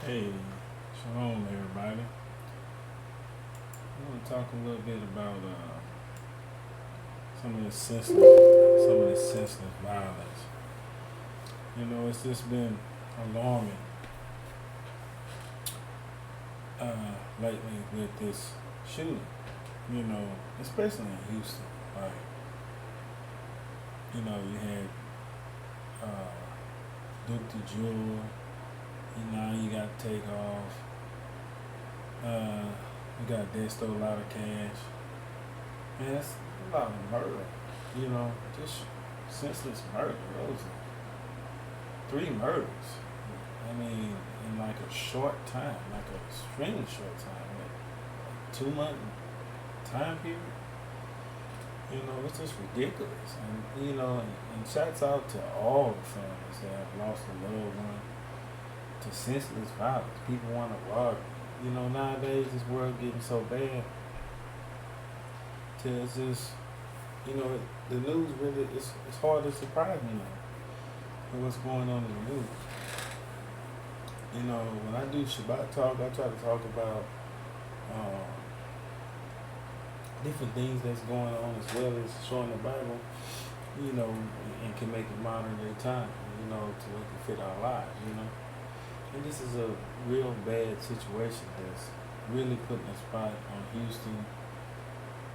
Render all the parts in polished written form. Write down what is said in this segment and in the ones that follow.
Hey, shalom everybody. I want to talk a little bit about some of this senseless violence. It's just been alarming lately with this shooting. You know, especially in Houston. Like, you had Duke the Jewel. You got Takeoff. You got Dead Stole a lot of cash. Man, that's a lot of murder. Just senseless murder. Those are three murders. I mean, in like a short time, like a extremely short time, like 2 month time period. It's just ridiculous. And shouts out to all the families that have lost a loved one to senseless violence. People want to rob. Nowadays this world getting so bad. Till it's just, the news really, it's hard to surprise me now with what's going on in the news. When I do Shabbat talk, I try to talk about um, different things that's going on as well as showing the Bible, and can make it modern day time, to make it fit our lives. And this is a real bad situation that's really putting a spot on Houston.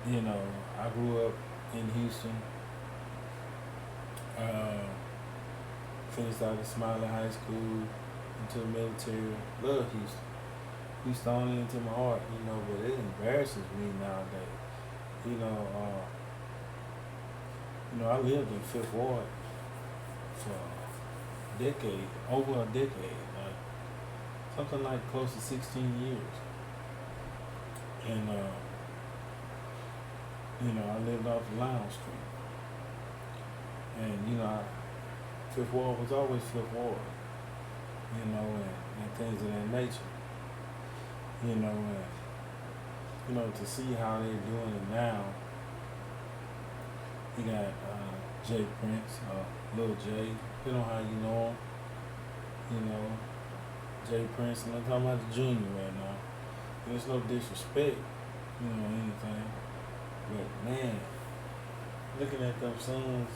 I grew up in Houston, uh, finished out of Smiley High School, into the military, love Houston. Houstonian into my heart, but it embarrasses me nowadays. You know, I lived in Fifth Ward for a decade, over a decade, like something like close to 16 years. And, I lived off Lounge Street. And, Fifth Ward was always Fifth Ward, and things of that nature. And, to see how they're doing it now, you got Jay Prince, Lil J, depending on how you know him, Jay Prince, and I'm talking about the junior right now. There's no disrespect, anything. But man, looking at them sons,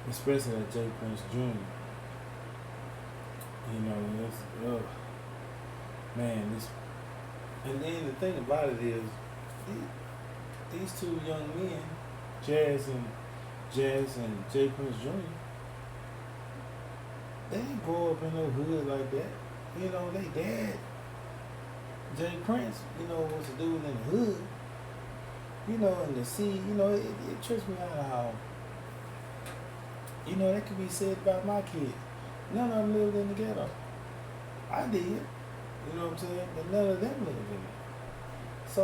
especially that Jay Prince Jr., it's, man, this, and then the thing about it is, these two young men, Jazz and Jay Prince Jr., they didn't grow up in no hood like that. They dad, Jay Prince, was a dude in the hood, and to see, it trips me out how, that could be said about my kids. None of them lived in the ghetto. I did, what I'm saying? But none of them lived in it. So,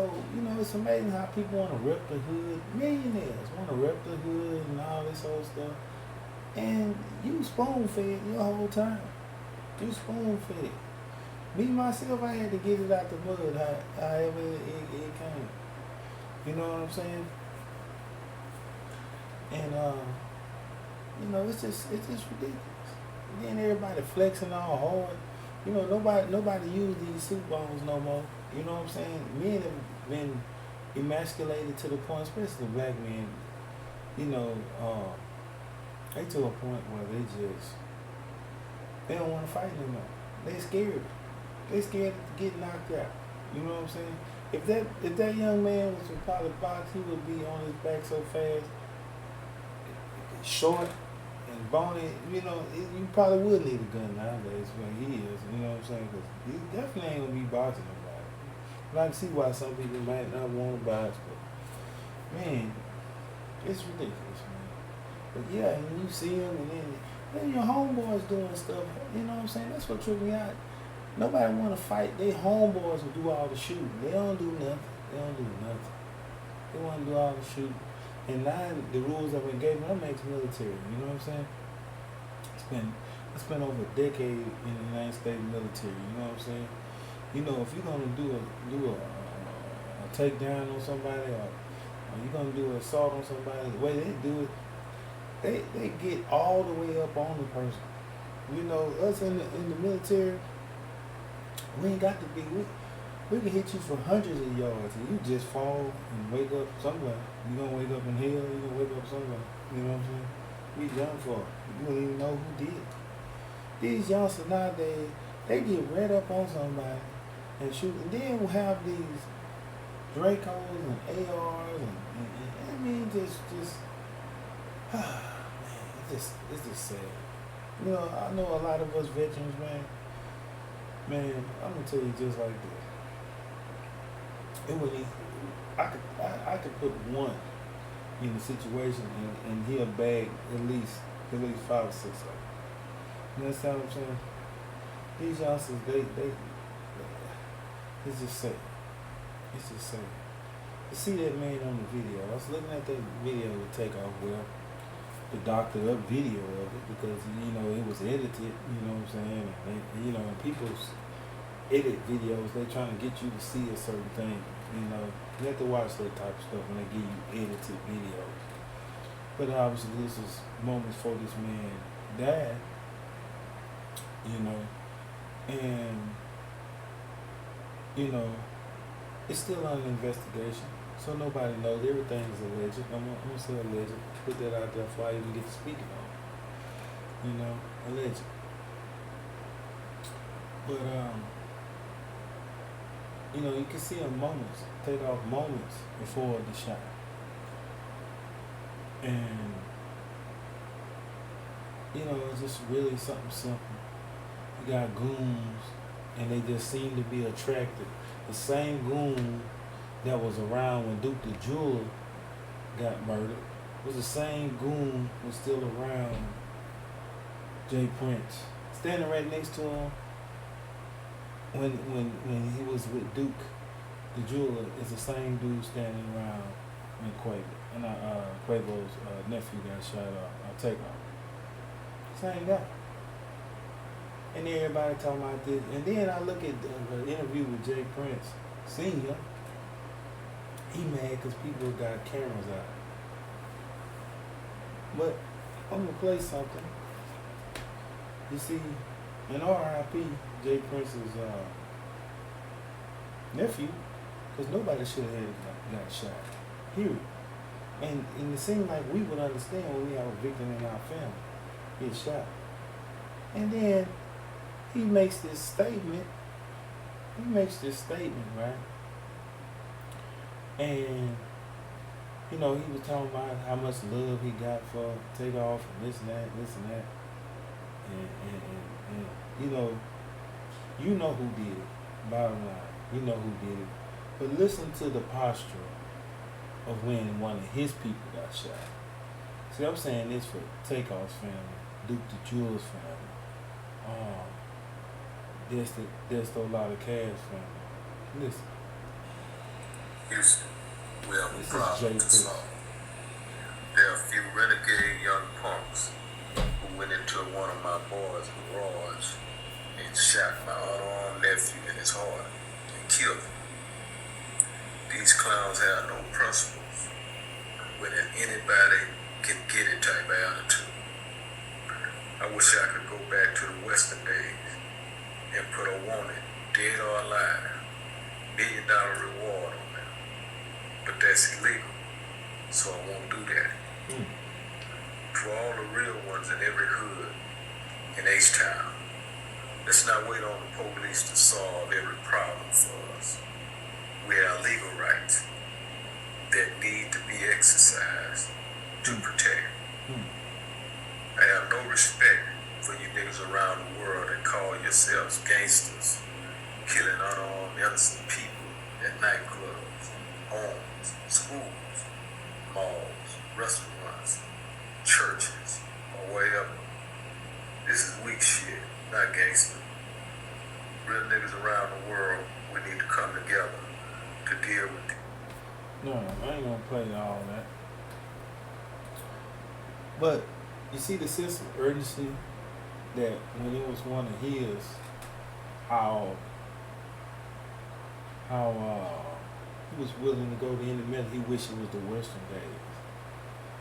it's amazing how people want to rep the hood. Millionaires want to rep the hood and all this old stuff. And you spoon fed your whole time. You spoon fed. Me, myself, I had to get it out the mud however it came. You know what I'm saying? And, it's just ridiculous. And then everybody flexing all hard. Nobody use these suit bones no more. You know what I'm saying? Men have been emasculated to the point, especially black men, they to a point where they don't want to fight anymore. They scared. They scared to get knocked out. You know what I'm saying? If that young man was to probably box, he would be on his back so fast, short and bony. You probably would need a gun nowadays where he is. You know what I'm saying? Because he definitely ain't gonna be boxing nobody. But I can see why some people might not want to box, but man, it's ridiculous, man. But yeah, and you see them, and then your homeboys doing stuff. You know what I'm saying? That's what tripped me out. Nobody want to fight. They homeboys will do all the shooting. They don't do nothing. They want to do all the shooting. And now the rules have been given. I'm ex-military. You know what I'm saying? It's been over a decade in the United States military. You know what I'm saying? If you're gonna do a takedown on somebody, or you're gonna do an assault on somebody, the way they do it, they get all the way up on the person. Us in the military, We ain't got to be. We can hit you for hundreds of yards, and you just fall and wake up somewhere. You gonna wake up in hell. You gonna wake up somewhere. You know what I'm saying? We young for it. You don't even know who did it. These youngsters nowadays, they get read up on somebody and shoot, and then we'll have these Dracos and ARs and I mean just man, it's just sad. You know, I know a lot of us veterans, man. Man, I'm gonna tell you just like this. It would I could put one in a situation and he'll bag at least 5 or 6 of them. You understand what I'm saying? These youngsters, they it's just sad. It's just sad. To see that man on the video, I was looking at that video with Takeoff where the doctor up video of it because, you know, it was edited, you know what I'm saying? And you know, when people edit videos, they trying to get you to see a certain thing, you know. You have to watch that type of stuff when they give you edited videos. But obviously this is moments before this man died, you know, and, you know, it's still under investigation. So nobody knows. Everything is alleged. I'm gonna say alleged. Put that out there before I even get to speaking on it. You know, alleged. But you know, you can see in moments, Takeoff moments before the shot. And you know, it's just really something simple. You got goons and they just seem to be attracted. The same goon that was around when Duke the Jeweler got murdered was the same goon who was still around Jay Prince. Standing right next to him when he was with Duke the Jeweler is the same dude standing around when Quavo's nephew got shot off, Takeoff. Same guy. And everybody talking about this. And then I look at the interview with Jay Prince Sr. He mad because people got cameras out. But I'm going to play something. You see, in R.I.P. Jay Prince's nephew, because nobody should have got shot. Period. And it seemed like we would understand when we have a victim in our family get shot. And then he makes this statement. Right? And, you know, he was talking about how much love he got for Takeoff and this and that. And you know who did it. Bottom line, you know who did it. But listen to the posture of when one of his people got shot. See, I'm saying this for Takeoff's family, Duke the Jeweler's family. There's a lot of cash family. Listen. Houston, we have a problem to solve. There are a few renegade young punks who went into one of my boys' garage and shot my unarmed nephew in his heart and killed him. These clowns have no principles when anybody can get it type of attitude. I wish I could go back to the Western days and put a wanted, dead or alive, $1 million reward on them. But that's illegal, so I won't do that. For all the real ones in every hood in H-Town, let's not wait on the police to solve every problem for us. We have legal rights that need to be exercised to protect. I have no respect for you niggas around the world that call yourselves gangsters, killing unarmed innocent people at nightclubs, homes, schools, malls, restaurants, churches, or wherever. This is weak shit, not gangster. Real niggas around the world, we need to come together to deal with it. No, I ain't gonna play all that. But you see the sense of urgency that when it was one of his, how he was willing to go to any measure. He wished it was the Western days.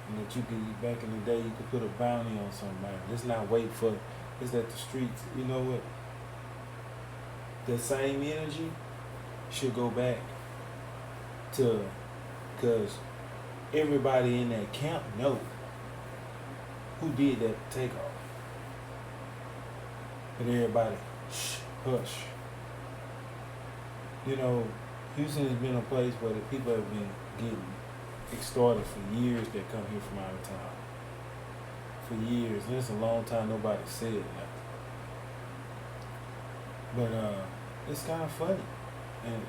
And that you could, back in the day, you could put a bounty on somebody. Let's not wait for, it's at the streets. You know what? the same energy should go back to, because everybody in that camp know who did that takeoff. But everybody, shh, hush. You know, Houston has been a place where the people have been getting extorted for years that come here from out of town. For years. And it's a long time nobody said nothing. But it's kind of funny. And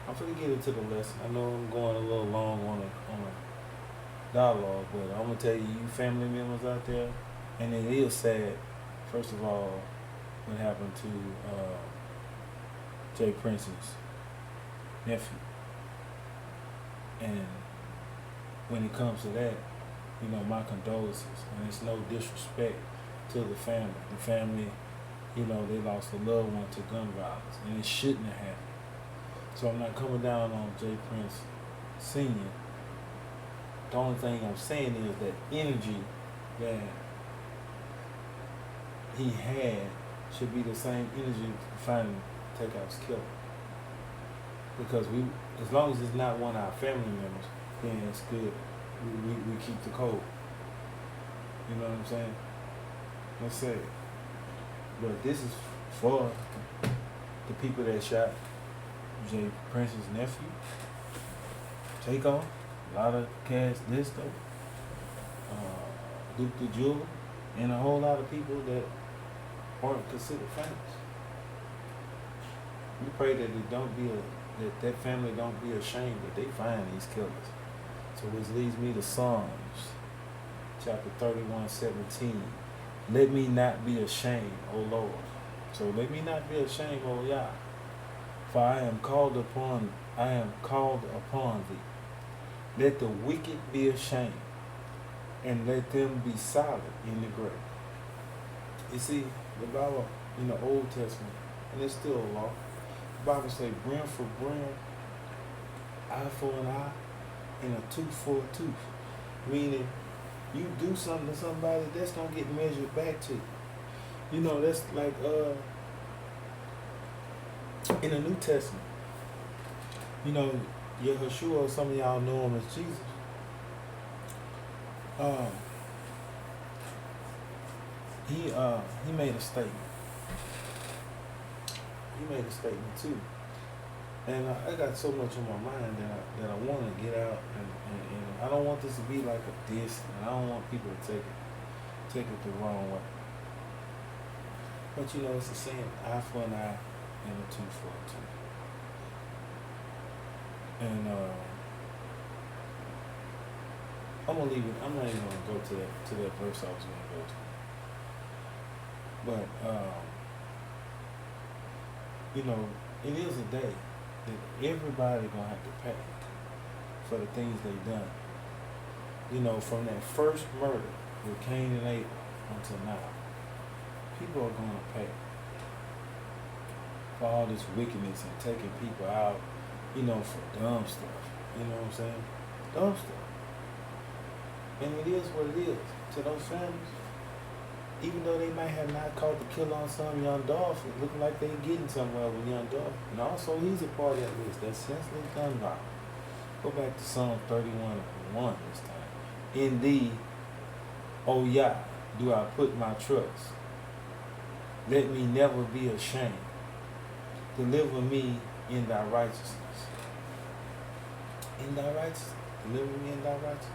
I'm going to get into the lesson. I know I'm going a little long on a dialogue, but I'm going to tell you family members out there, and it is sad, first of all, what happened to Jay Prince's nephew. And when it comes to that, you know, my condolences. And it's no disrespect to the family. The family, you know, they lost a loved one to gun violence, and it shouldn't have happened. So I'm not coming down on Jay Prince Sr. The only thing I'm saying is that energy that he had should be the same energy to find Takeoff's killer. Because as long as it's not one of our family members, then it's good. We keep the code. You know what I'm saying? Let's say it. But this is for the people that shot Jay Prince's nephew, Takeoff, a lot of cats, Disco, Duke the Jeweler, and a whole lot of people that aren't considered famous. We pray that that family don't be ashamed that they find these killers. So which leads me to Psalms, chapter 31:17. Let me not be ashamed, O Lord. So let me not be ashamed, O Yah. For I am called upon thee. Let the wicked be ashamed, and let them be silent in the grave. You see, the Bible in the Old Testament, and it's still a law, the Bible says brim for brim, eye for an eye, and a tooth for a tooth. Meaning, you do something to somebody, that's going to get measured back to you. You know, that's like in the New Testament. You know, Yahushua, some of y'all know him as Jesus. He made a statement. He made a statement too. And I got so much on my mind that I want to get out, and I don't want this to be like a diss, and I don't want people to take it the wrong way. But you know, it's a saying, eye for an eye and a tooth for a tooth. And I'm gonna leave it. I'm not even gonna go to that verse I was gonna go to. But you know, it is a day that everybody gonna have to pay for the things they done. You know, from that first murder with Cain and Abel until now, people are gonna pay for all this wickedness and taking people out, you know, for dumb stuff. You know what I'm saying? Dumb stuff. And it is what it is to those families. Even though they might have not caught the killer on some young dog, it looking like they getting somewhere with young dog. And also he's a part of that list. That's senseless gun violence. Go back to Psalm 31:1 this time. In thee, O Yah, do I put my trust. Let me never be ashamed. Deliver me in thy righteousness. In thy righteousness. Deliver me in thy righteousness.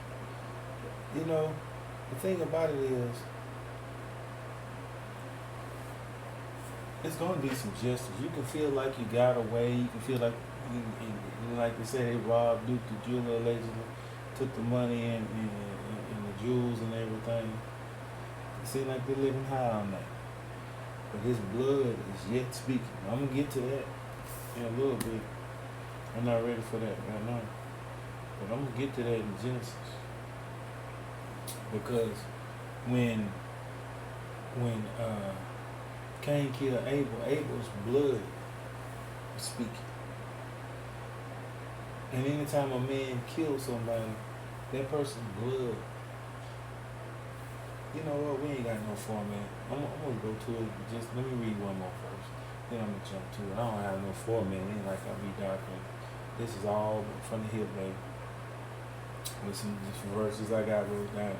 You know, the thing about it is, it's going to be some justice. You can feel like you got away. You can feel like, like they say, they robbed Duke the Jeweler allegedly, took the money and the jewels and everything. It seems like they're living high on that. But his blood is yet speaking. I'm going to get to that in a little bit. I'm not ready for that right now. But I'm going to get to that in Genesis. Because when Cain killed Abel, Abel's blood was speaking. And anytime a man kills somebody, that person's blood, you know what, we ain't got no format. I'm going to go to it, just let me read one more verse. Then I'm gonna jump to it. I don't have no format. It ain't like I be doctoring. This is all from the hip, baby. With some verses I got wrote down.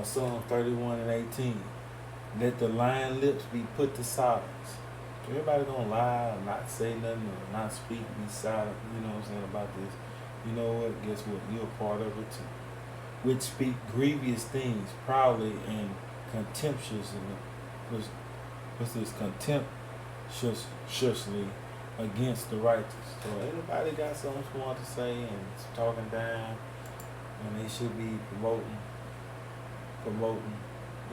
Psalm 31 and 18. Let the lying lips be put to silence. Everybody gonna lie or not say nothing or not speak, be silent, you know what I'm saying, about this. You know what? Guess what? You're a part of it too. Which speak grievous things proudly and contemptuously. What's this? Contemptuously against the righteous. So anybody got something smart to say and talking down, and they should be promoting,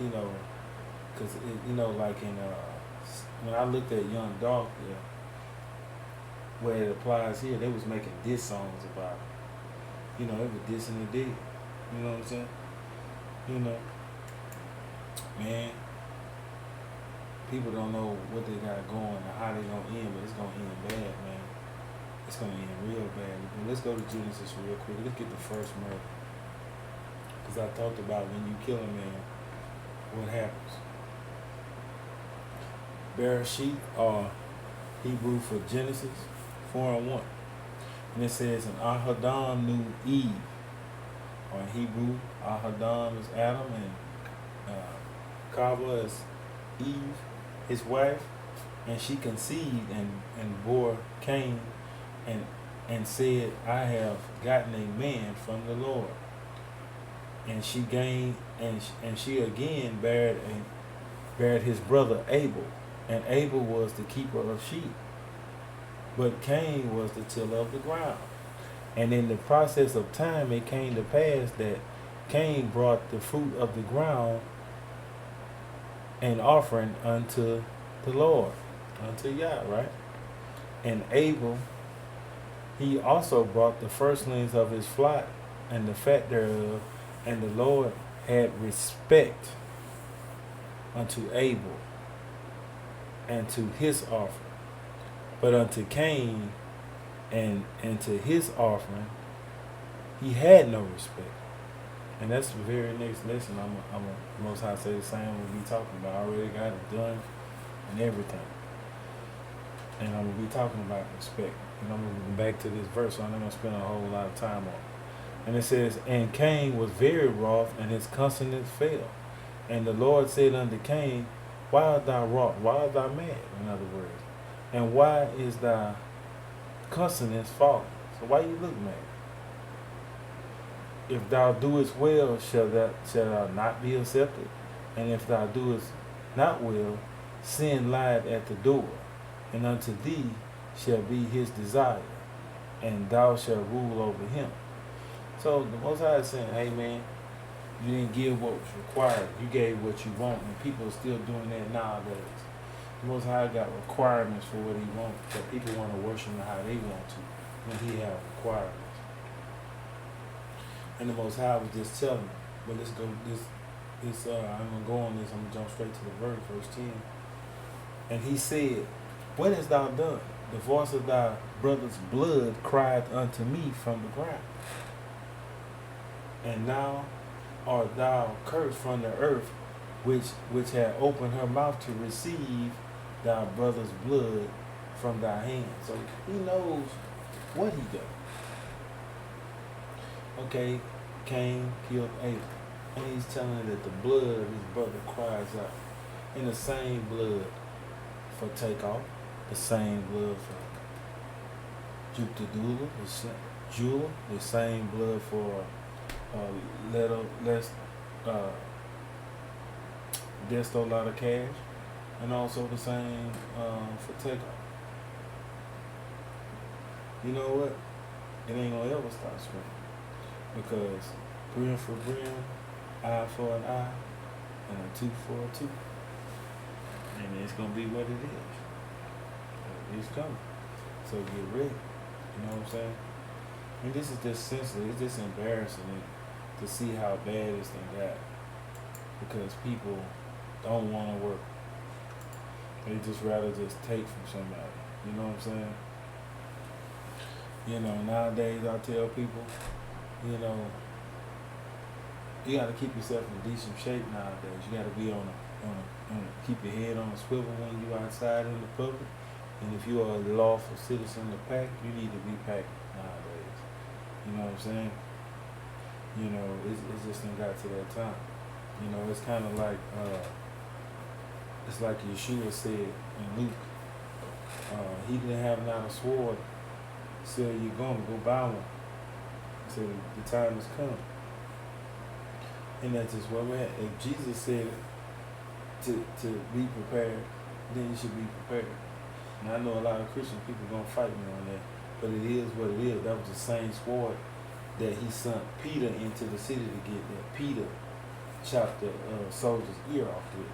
you know, because you know, like in when I looked at Young Dolph, yeah, where it applies here, they was making diss songs about it. You know, it was dissing the dead. You know what I'm saying? You know, man, people don't know what they got going or how they gonna end, but it's gonna end bad, man. It's gonna end real bad. But let's go to Genesis real quick. Let's get the first murder. Because I talked about when you kill a man, what happens. Bereshit, Hebrew for Genesis 4:1. And it says, and Ahadam knew Eve. Or in Hebrew, Ahadam is Adam and Kava is Eve, his wife. And she conceived and bore Cain and said, I have gotten a man from the Lord. And she gained, and she again bared his brother Abel. And Abel was the keeper of sheep. But Cain was the tiller of the ground. And in the process of time, it came to pass that Cain brought the fruit of the ground an offering unto the Lord, unto Yah, right? And Abel, he also brought the firstlings of his flock and the fat thereof, and the Lord had respect unto Abel and to his offering. But unto Cain and to his offering, he had no respect. And that's the very next lesson I'm Most High say the same we'll be talking about. I already got it done and everything. And I'm going to be talking about respect. And I'm going to go back to this verse, so I'm not going to spend a whole lot of time on it. And it says, and Cain was very wroth, and his countenance fell. And the Lord said unto Cain, why art thou wroth? Why art thou mad? In other words. And why is thy countenance fallen? So why you look mad? If thou doest well, shall thou not be accepted? And if thou doest not well, sin lieth at the door, and unto thee shall be his desire, and thou shalt rule over him. So the Most High is saying, hey man, you didn't give what was required. You gave what you want, and people are still doing that nowadays. The Most High got requirements for what he wants, but people want to worship him how they want to, when he has requirements. And the Most High was just telling me, but let's go, I'm going to go on this, I'm going to jump straight to the verse 10. And he said, what hast thou done? The voice of thy brother's blood cried unto me from the ground. And now art thou cursed from the earth, which had opened her mouth to receive thy brother's blood from thy hand. So he knows what he done. Okay, Cain killed Abel. And he's telling her that the blood of his brother cries out. And the same blood for Takeoff, the same blood for Jupiter, the same blood for Desto Lot of Cash, and also the same for Takeoff. You know what? It ain't gonna ever stop spreading. Because brim for brim, eye for an eye, and a tooth for a tooth. And it's going to be what it is. It's coming. So get ready. You know what I'm saying? And this is just senseless. It's just embarrassing to see how bad this thing got. Because people don't want to work. They just rather just take from somebody. You know what I'm saying? You know, nowadays I tell people, you know, you got to keep yourself in decent shape nowadays. You got to be on keep your head on a swivel when you outside in the public. And if you are a lawful citizen to pack, you need to be packing nowadays. You know what I'm saying? You know, it's just done got to that time. You know, it's kind of like, it's like Yeshua said in Luke, he didn't have not a sword, so you're going to go buy one. He said, the time has come. And that's just where we're at. If Jesus said to be prepared, then you should be prepared. And I know a lot of Christian people going to fight me on that, but it is what it is. That was the same sword that he sent Peter into the city to get, that Peter chopped the soldier's ear off with.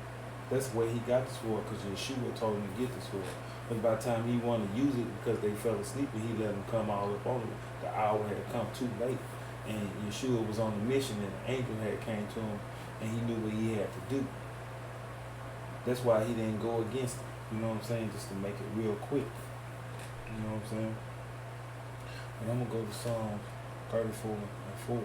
That's where he got the sword, because Yeshua told him to get the sword. But by the time he wanted to use it, because they fell asleep, and he let them come all up on it, the hour had come too late. And Yeshua was on a mission, and the angel had came to him, and he knew what he had to do. That's why he didn't go against it. You know what I'm saying? Just to make it real quick. You know what I'm saying? And I'm going to go to Psalm 34 and 4.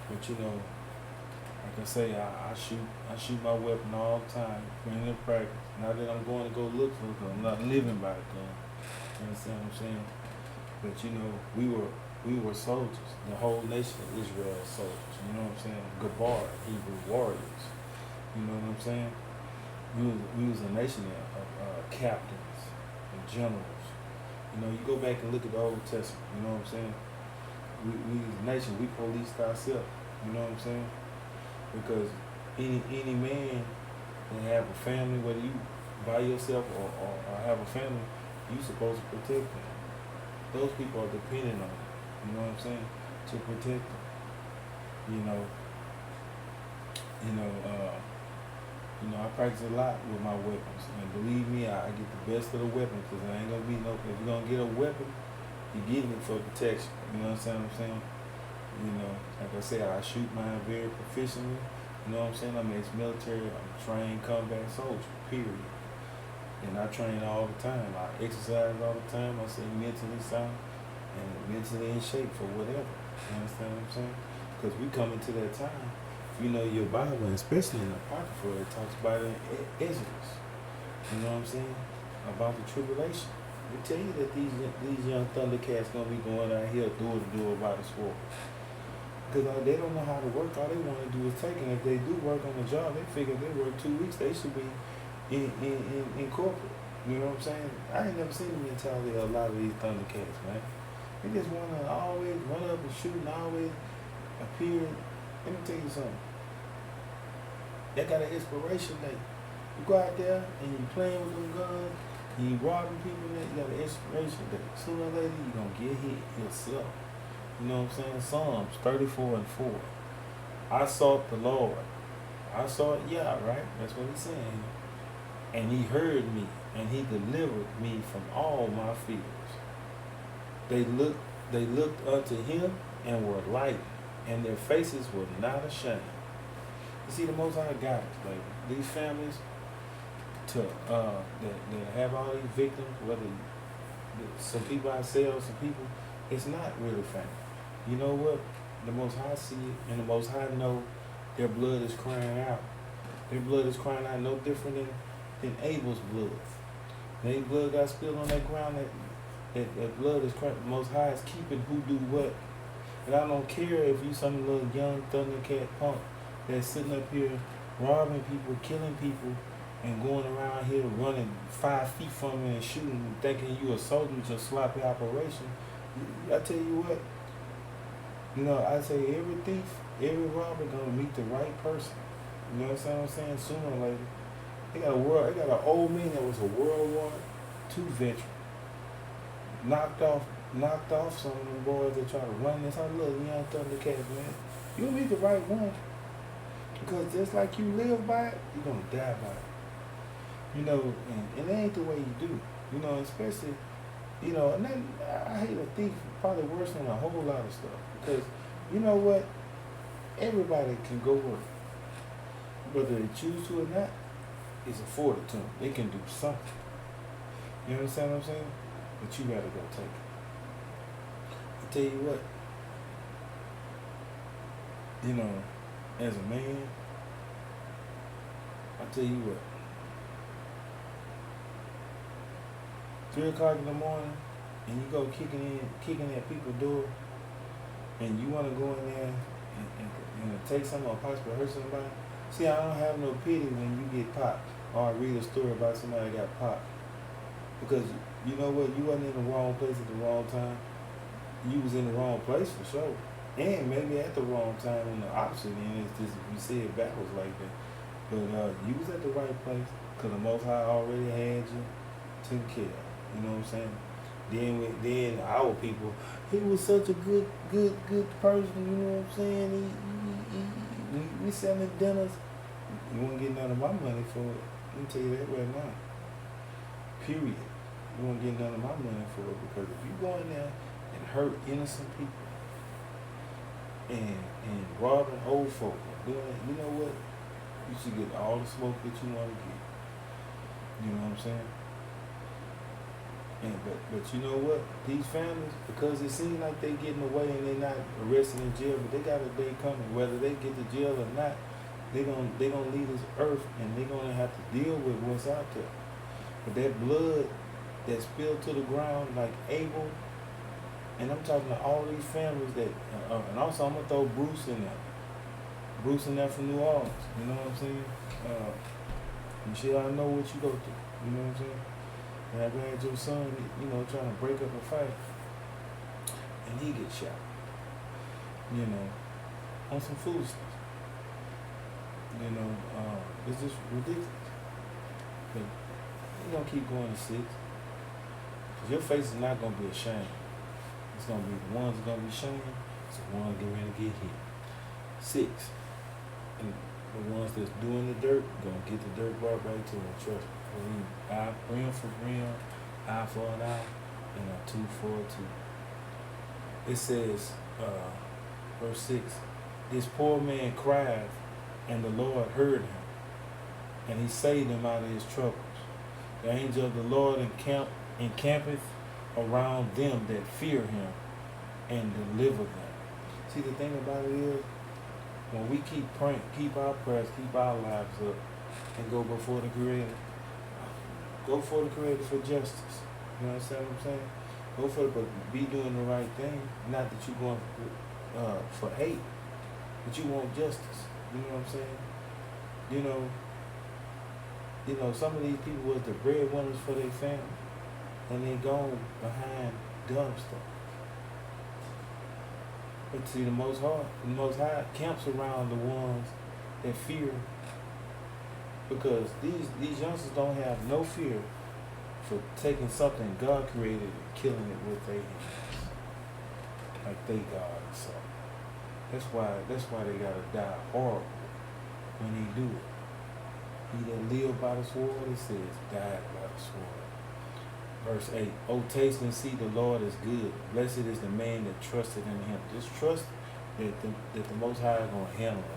But you know, like I say, I shoot my weapon all the time, putting it in practice. Not that I'm going to go look for it, I'm not living by the gun. You understand what I'm saying? But you know, we were soldiers. The whole nation of Israel was soldiers. You know what I'm saying? Gabar, Hebrew warriors. You know what I'm saying? We was a nation of captains and generals. You know, you go back and look at the Old Testament. You know what I'm saying? We as a nation, we policed ourselves. You know what I'm saying? Because any man that have a family, whether you by yourself or have a family, you supposed to protect them. Those people are dependent on you. You know what I'm saying? To protect them. I practice a lot with my weapons, and believe me, I get the best of the weapons, because there ain't gonna be no. If you're gonna get a weapon, you're getting it for protection. You know what I'm saying? You know, like I said, I shoot mine very proficiently. You know what I'm saying? I'm ex-military. I'm a trained combat soldier. Period. And I train all the time. I exercise all the time. I stay mentally sound and mentally in shape for whatever. You understand what I'm saying? Because we coming to that time. You know, your Bible, especially in the Apocrypha, it talks about it in Exodus. You know what I'm saying? About the tribulation. They tell you that these young Thundercats gonna be going out here door to door by the sword. Because they don't know how to work. All they want to do is take it. If they do work on the job, they figure if they work 2 weeks, they should be in corporate. You know what I'm saying? I ain't never seen the mentality of a lot of these Thundercats, man. They just want to always run up and shoot and always appear. Let me tell you something. They got an inspiration date. You go out there and you playing with them guns, and you robbing people, and you got an inspiration date. Sooner or later, you're going to get hit yourself. You know what I'm saying? Psalms 34 and 4. I sought the Lord. I sought Yah, right? That's what he's saying. And he heard me, and he delivered me from all my fears. They looked unto him and were lightened, and their faces were not ashamed. You see, the Most High got us, baby. These families that have all these victims, whether some people ourselves, some people, it's not really family. You know what? The Most High see it, and the Most High know their blood is crying out. Their blood is crying out no different than Abel's blood. Their blood got spilled on that ground. That blood is crying. The Most High is keeping who do what. And I don't care if you some little young Thundercat punk that's sitting up here robbing people, killing people, and going around here running 5 feet from me and shooting, thinking you a soldier with your sloppy operation. I tell you what, you know, I say every thief, every robber gonna meet the right person. You know what I'm saying? Sooner or later. They got an old man that was a World War II veteran. Knocked off some of them boys that try to run this. I love young Thundercats, man. You'll meet the right one. Because just like you live by it, you're gonna die by it. You know, and it ain't the way you do. You know, especially, you know, and then I hate a thief probably worse than a whole lot of stuff. Because you know what? Everybody can go work. Whether they choose to or not, it's afforded to them. They can do something. You understand what I'm saying? But you gotta go take it. I tell you what, you know, as a man, I tell you what, 3 o'clock in the morning, and you go kicking at people's door, and you want to go in there and take something or possibly hurt somebody. See, I don't have no pity when you get popped, or I read a story about somebody that got popped. Because you know what, you wasn't in the wrong place at the wrong time. You was in the wrong place for sure. And maybe at the wrong time on the opposite end. It's just if you see it backwards like that. But you was at the right place because the Most High already had you taken care of. You know what I'm saying? Then our people, he was such a good person. You know what I'm saying? We selling dinners. You won't get none of my money for it. Let me tell you that right now. Period. You won't get none of my money for it because if you go in there and hurt innocent people and robbing old folk and doing it, you know what? You should get all the smoke that you want to get. You know what I'm saying? And but you know what? These families, because it seems like they getting away and they're not arrested in jail, but they got a day coming. Whether they get to jail or not, they gonna leave this earth and they're gonna have to deal with what's out there. But that blood that spilled to the ground like Abel, and I'm talking to all these families that, and also I'm gonna throw Bruce in there. Bruce in there from New Orleans. You know what I'm saying? Michelle, I know what you go through. You know what I'm saying? And I've had your son, you know, trying to break up a fight, and he gets shot. You know, on some foolishness. You know, it's just ridiculous. But you're gonna keep going to 6. Cause your face is not gonna be ashamed. It's gonna be the ones that gonna be shamed. It's the ones getting ready to get hit. 6. And the ones that's doing the dirt gonna get the dirt brought back to them. Trust me. Rim for rim, eye for an eye, and a tooth for a tooth. It says, verse 6, this poor man cried, and the Lord heard him, and he saved him out of his troubles. The angel of the Lord encampeth around them that fear him, and deliver them. See, the thing about it is, when we keep praying, keep our prayers, keep our lives up, and go before the Creator, go for the Creator for justice. You understand what I'm saying? Go for it, but be doing the right thing. Not that you're going for hate, but you want justice. You know what I'm saying? You know, some of these people was the breadwinners for their family, and they go behind dumb stuff. But see, the Most High camps around the ones that fear. Because these youngsters don't have no fear for taking something God created and killing it with their hands. Like they God or something. That's why they gotta die horrible when they do it. He that live by the sword, it says, died by the sword. Verse 8, O taste and see the Lord is good. Blessed is the man that trusted in him. Just trust that the Most High is gonna handle it.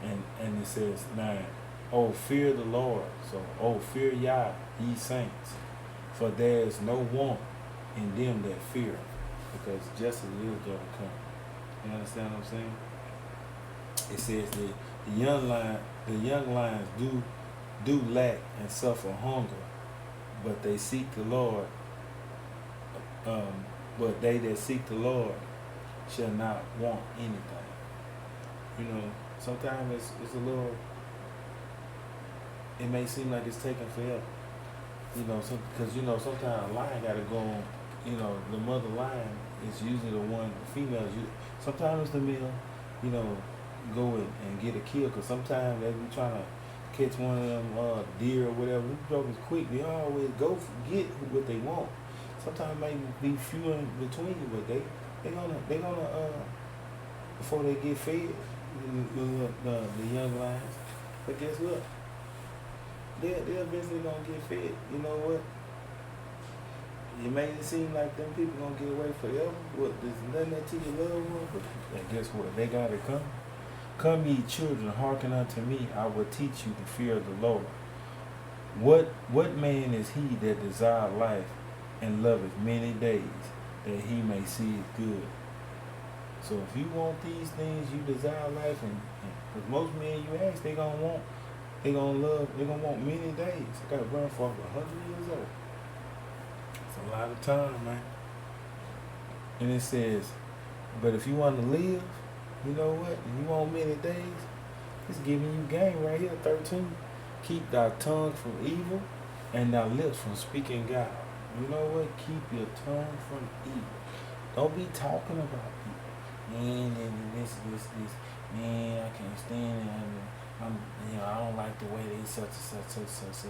And it says 9, oh, fear the Lord. So, oh, fear Yah, ye saints. For there is no want in them that fear him. Because justice is going to come. You understand what I'm saying? It says that the young lions do lack and suffer hunger, but they seek the Lord. But they that seek the Lord shall not want anything. You know, sometimes it's a little, it may seem like it's taking forever. You know, because, you know, sometimes a lion got to go on, you know, the mother lion is usually the one, the females, sometimes it's the male, you know, go and get a kill, because sometimes they be trying to catch one of them deer or whatever. These jokers quick, they always go get what they want. Sometimes it may be few in between, but they gonna before they get fed, the young lions. But guess what? They're eventually gonna get fed. You know what? It may seem like them people gonna get away forever. What? There's nothing that teach your loved one. And guess what? They gotta come. Come ye children, hearken unto me. I will teach you the fear of the Lord. What man is he that desire life and loveth many days, that he may see it good? So if you want these things, you desire life Because most men you ask, they gonna want, they gonna want many days. I got a grandfather 100 years old. It's a lot of time, man. And it says, but if you want to live, you know what? And you want many days, it's giving you game right here, 13. Keep thy tongue from evil and thy lips from speaking guile. You know what? Keep your tongue from evil. Don't be talking about people. Man, and this. Man, I can't stand it. I'm, I don't like the way they such and such.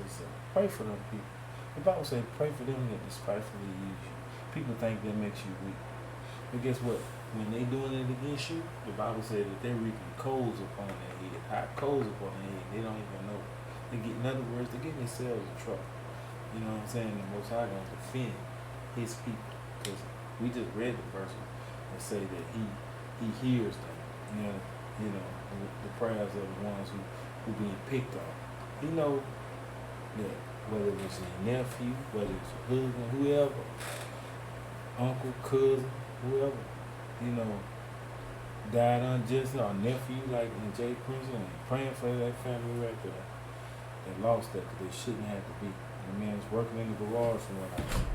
Pray for them people. The Bible says, pray for them that despitefully use you. People think that makes you weak. But guess what? When they doing it against you, the Bible says that they're reaping coals upon their head, hot coals upon their head. They don't even know. In other words, they're getting themselves in trouble. You know what I'm saying? The Most High gonna defend His people, because we just read the verse and say that He hears them. The prayers of the ones who being picked on. He know that whether it's your nephew, whether it's your husband, whoever, uncle, cousin, whoever, died unjustly, or nephew like in Jay Prince, and praying for that family right there that lost that because they shouldn't have to be. The man's working in the garage from what I see.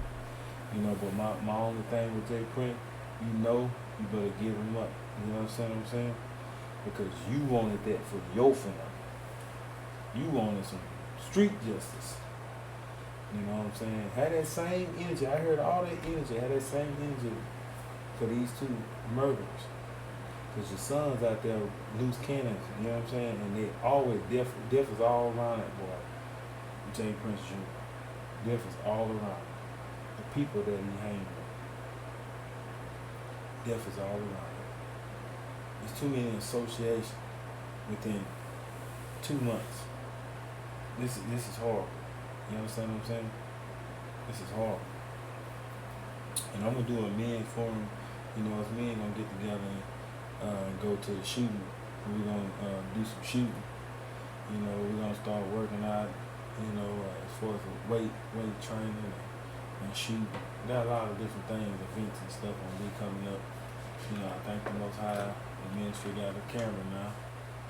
But my only thing with Jay Prince, you better give him up. You know what I'm saying? Because you wanted that for your family. You wanted some street justice. You know what I'm saying? Had that same energy. I heard all that energy. Had that same energy for these two murderers. Because your sons out there loose cannons, you know what I'm saying? And they always, death is all around that boy, Jay Prince Jr. Death is all around the people that he hanged with. Death is all around. There's too many associations within 2 months. This is horrible. You understand what I'm saying? This is horrible. And I'm gonna do a men's forum. Us men gonna get together and go to the shooting. We're gonna do some shooting. We're gonna start working out. As far as the weight training and shooting. There are a lot of different things, events and stuff gonna be coming up. I thank the Most High. The ministry got a camera now.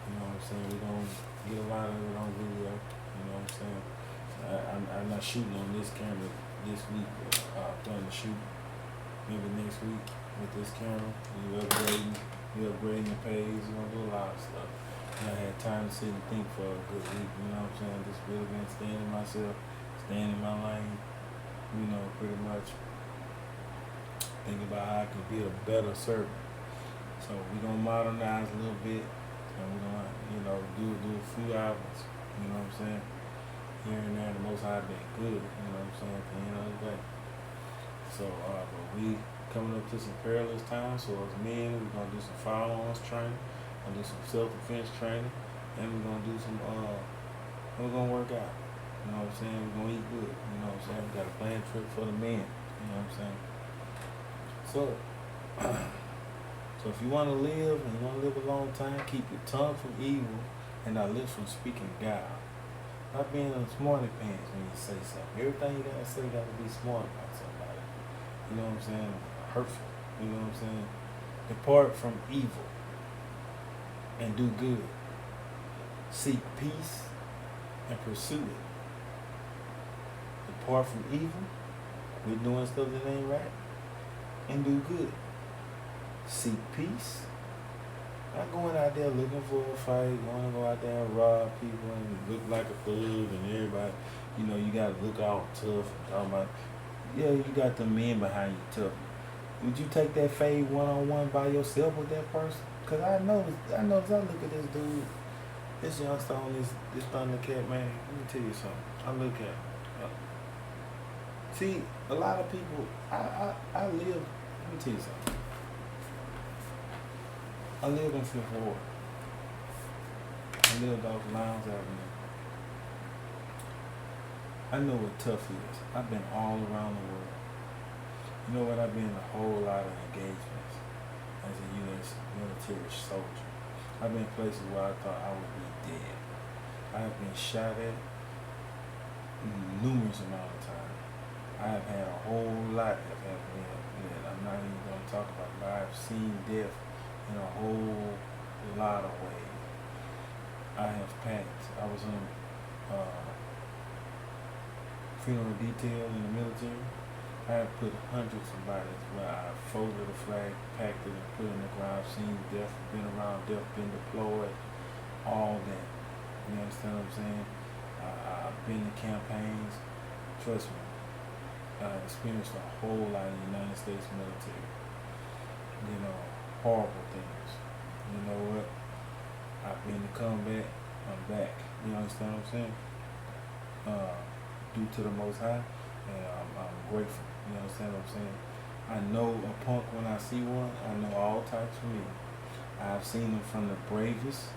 You know what I'm saying? We're going to get a lot of it on video. You know what I'm saying? I'm not shooting on this camera this week. I plan to shoot maybe next week with this camera. We're upgrading the page. We're going to do a lot of stuff. I had time to sit and think for a good week. You know what I'm saying? Just really been staying in myself, staying in my lane. Pretty much think about how I can be a better servant. So we're going to modernize a little bit, and we're going to, do a few albums, you know what I'm saying? Here and there, the Most High been good, you know what I'm saying, at the end of the day. So, but we coming up to some perilous times, so as men, we're going to do some firearms training, we're going to do some self-defense training, and we're going to do some, we're going to work out, you know what I'm saying? We're going to eat good, you know what I'm saying? We got a planned trip for the men, you know what I'm saying? So if you want to live and you want to live a long time, keep your tongue from evil and thy lips from speaking guile. Not being a smarty pants when you say something. Everything you gotta say gotta be smart about somebody. You know what I'm saying? Hurtful. You know what I'm saying? Depart from evil and do good. Seek peace and pursue it. Depart from evil. We're doing stuff that ain't right. And do good. Seek peace. Not going out there looking for a fight, want to go out there and rob people and look like a thug and everybody, you got to look all tough and talking about, you got the men behind you tough. Would you take that fade one-on-one by yourself with that person? Because I noticed, I look at this dude, this youngster on this Thundercat, man, let me tell you something. I look at him. See, a lot of people, I live, let me tell you something. I lived in Fifth Ward. I lived off Lowndes Avenue. I know what tough is. I've been all around the world. You know what? I've been in a whole lot of engagements as a U.S. military soldier. I've been places where I thought I would be dead. I have been shot at numerous amount of times. I have had a whole lot of happened that I'm not even going to talk about, but I've seen death in a whole lot of ways. I have packed. I was in funeral detail in the military. I have put hundreds of bodies where I folded a flag, packed it, and put it in the ground. I've seen death, been around death, been deployed, all that. You understand what I'm saying? I've been to campaigns. Trust me, I experienced a whole lot in the United States military. You know, horrible things. You know what? I've been to combat. I'm back. You understand what I'm saying? Due to the Most High, and I'm grateful. You understand what I'm saying? I know a punk when I see one. I know all types of men. I've seen them from the bravest,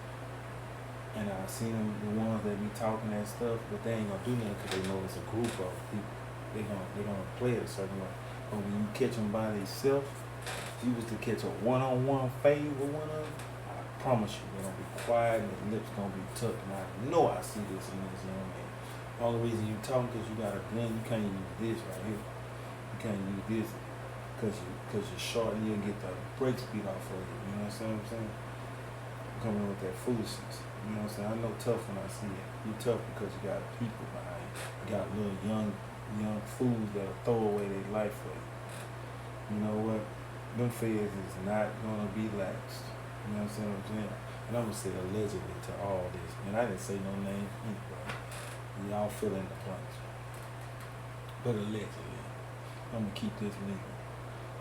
and I've seen them the ones that be talking that stuff, but they ain't gonna do nothing because they know it's a group of people. They gonna play it a certain way. But when you catch them by themselves, if you was to catch a one-on-one fade with one of them, I promise you they're gonna be quiet and their lips gonna be tucked. And I know I see this in this young man. The only reason you talking because you got a gun, you can't use this right here. You can't use this because you're short and you'll get the brakes beat off of you. You know what I'm saying? Coming with that foolishness. You know what I'm saying? I know tough when I see it. You tough because you got people behind you. You got little young fools that'll throw away their life for you. You know what? Them feds is not gonna be laxed. You know what I'm saying? And I'm gonna say allegedly to all this. And I didn't say no name anyway. Y'all fill in the blanks. But allegedly, I'm gonna keep this legal.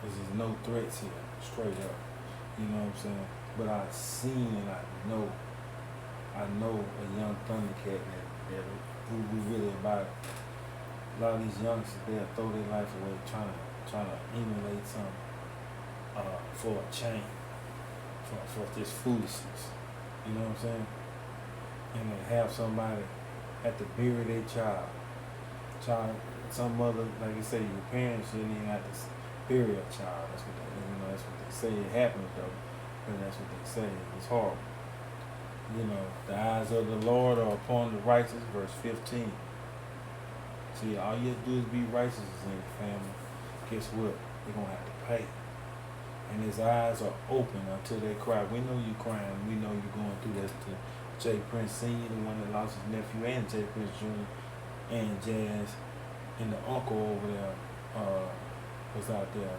There's no threats here, straight up. You know what I'm saying? But I've seen and I know a young Thundercat who really about it. A lot of these youngsters, they'll throw their life away trying to emulate something for a change, for this foolishness. You know what I'm saying? And they have somebody have to bury their child. Some mother, like you say, your parents shouldn't even have to bury a child. That's what they say. It happens though, but that's what they say. It's horrible. You know, the eyes of the Lord are upon the righteous, verse 15. See, all you have to do is be righteous in your family. Guess what? They're gonna have to pay. And his eyes are open until they cry. We know you crying. We know you're going through that to Jay Prince Sr., the one that lost his nephew, and Jay Prince Jr., and Jazz, and the uncle over there was out there,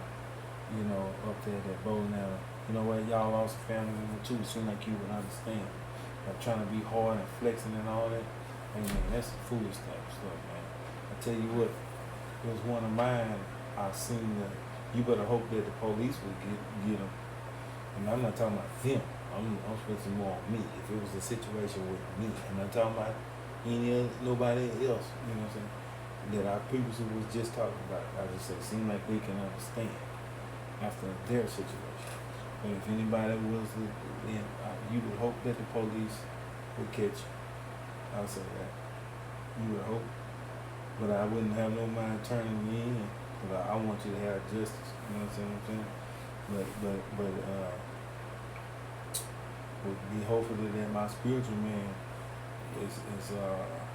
you know, up there that bowling alley. You know what? Y'all lost a family member too. Seem like you would understand. Trying to be hard and flexing and all that. Hey man, that's some foolish type of stuff, man. I tell you what, it was one of mine. I seen that. You better hope that the police would get them. And I'm not talking about them. I'm focusing more on me. If it was a situation with me, I'm not talking about nobody else. You know what I'm saying? That I previously was just talking about. I just say, seem like they can understand after their situation. But if anybody was, then you would hope that the police would catch you. I'll say that. You would hope. But I wouldn't have no mind turning you in. But I want you to have justice. You know what I'm saying? But would be hopefully that my spiritual man is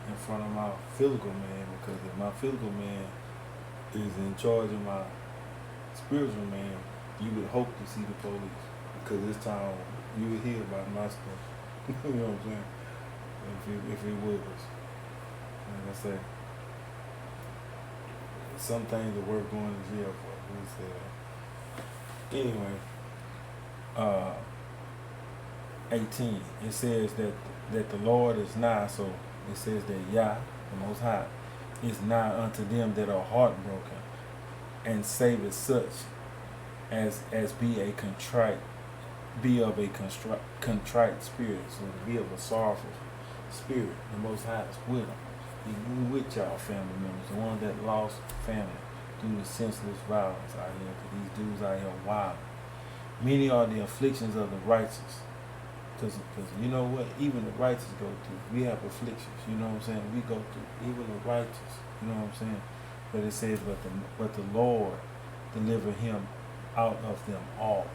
in front of my physical man, because if my physical man is in charge of my spiritual man, you would hope to see the police, because this time you would hear about my stuff. You know what I'm saying? If it was, like I say, some things are worth going to jail for. We say that. Anyway, 18. It says that the Lord is nigh. So it says that Yah, the Most High, is nigh unto them that are heartbroken, and saveth such as be of a contrite spirit. So to be of a sorrowful spirit, the Most High is with them. You with y'all family members, the ones that lost family through the senseless violence out here, because these dudes out here wild. Many are the afflictions of the righteous. Because you know what, even the righteous go through. We have afflictions, you know what I'm saying? We go through, even the righteous, you know what I'm saying? But it says, but the Lord deliver him out of them all.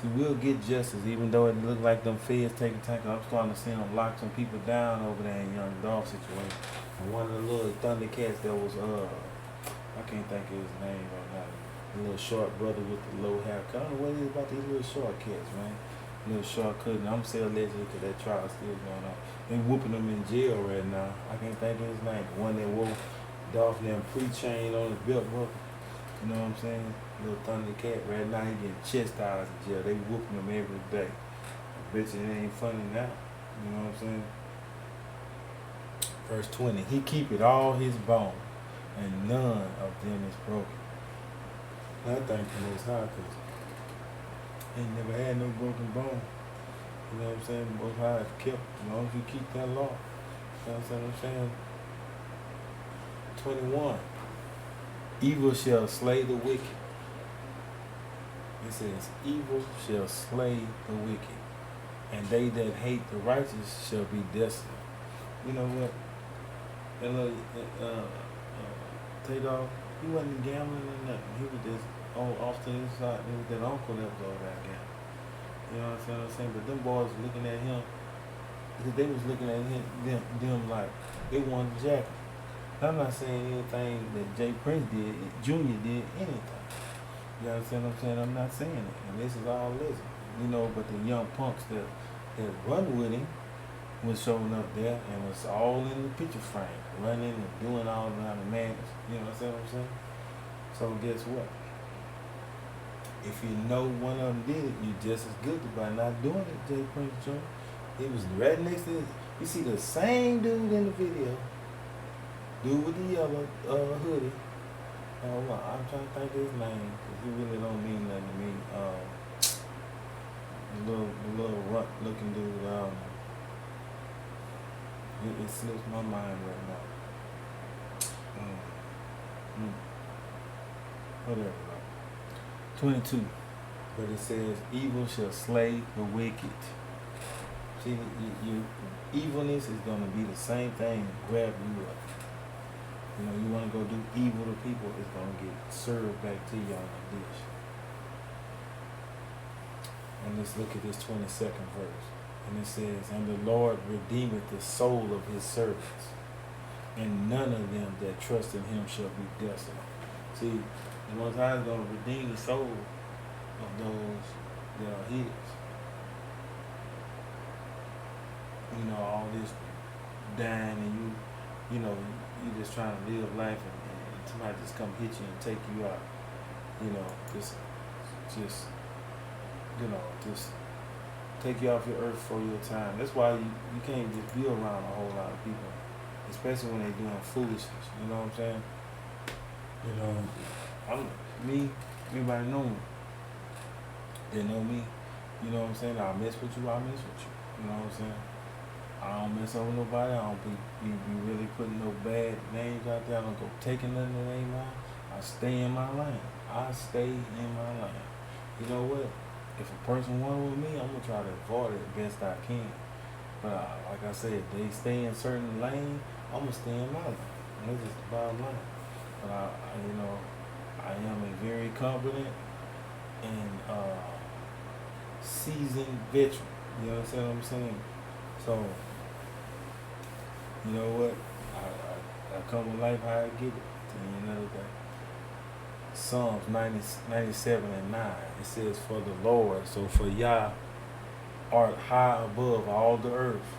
See, we'll get justice, even though it look like them feds taking time. I'm starting to see them lock some people down over there in Young Dog situation. And one of the little Thundercats that was, I can't think of his name right now. The little short brother with the low haircut. I don't know what it is about these little short cats, man. little shortcut, and I'm saying allegedly because that trial still going on. They whooping him in jail right now. I can't think of his name. The one that wore Dolph them pre-chain on his belt buckle. You know what I'm saying? Little Thundercat. Right now he getting chastised in jail. They whooping him every day. I bet you it ain't funny now. You know what I'm saying? Verse 20. He keepeth all his bones, and none of them is broken. I thank the Most High because he never had no broken bone. You know what I'm saying? The Most High is kept as long as you keep that law. You know what I'm saying? 21. Evil shall slay the wicked. It says, evil shall slay the wicked, and they that hate the righteous shall be desolate. You know what? That little Takeoff, he wasn't gambling or nothing. He was just off to his side. It was that uncle that was over there gambling. You know what I'm saying? But them boys looking at him, because they was looking at him, them like they wanted the jacket. I'm not saying anything that Jay Prince did, Junior did anything. You understand what I'm saying? I'm not saying it. And this is all listen. You know, but the young punks that run with him was showing up there and was all in the picture frame, running and doing all the madness. You know what I'm saying? So guess what? If you know one of them did it, you're just as guilty by not doing it, Jay Prince Jr. He was right next to it. You see the same dude in the video. Dude with the yellow hoodie. I'm trying to think of his name because he really don't mean nothing to me. The little runt looking dude. It slips my mind right now. Whatever. 22. But it says, evil shall slay the wicked. See, evilness is going to be the same thing, grab you up. You know, you want to go do evil to people, it's going to get served back to you on a dish. And let's look at this 22nd verse. And it says, and the Lord redeemeth the soul of his servants, and none of them that trust in him shall be desolate. See, the Most High is going to redeem the soul of those that are his. You know, all this dying and you know, you just trying to live life and somebody just come hit you and take you out. You know, just take you off your earth for your time. That's why you can't just be around a whole lot of people, especially when they're doing foolishness. You know what I'm saying? You know, everybody know me. They know me. You know what I'm saying? I mess with you, I mess with you. You know what I'm saying? I don't mess up with nobody. I don't be really putting no bad names out there. I don't go taking nothing that ain't mine. I stay in my lane. I stay in my lane. You know what? If a person wants with me, I'm going to try to avoid it the best I can. But like I said, if they stay in certain lane, I'm going to stay in my lane. And that's just the bottom line. But I am a very competent and seasoned veteran. You understand what I'm saying? So, you know what? I come with life how I get it. To the end of the day. Psalms 97 and 9. It says, for the Lord, so for Yah, art high above all the earth.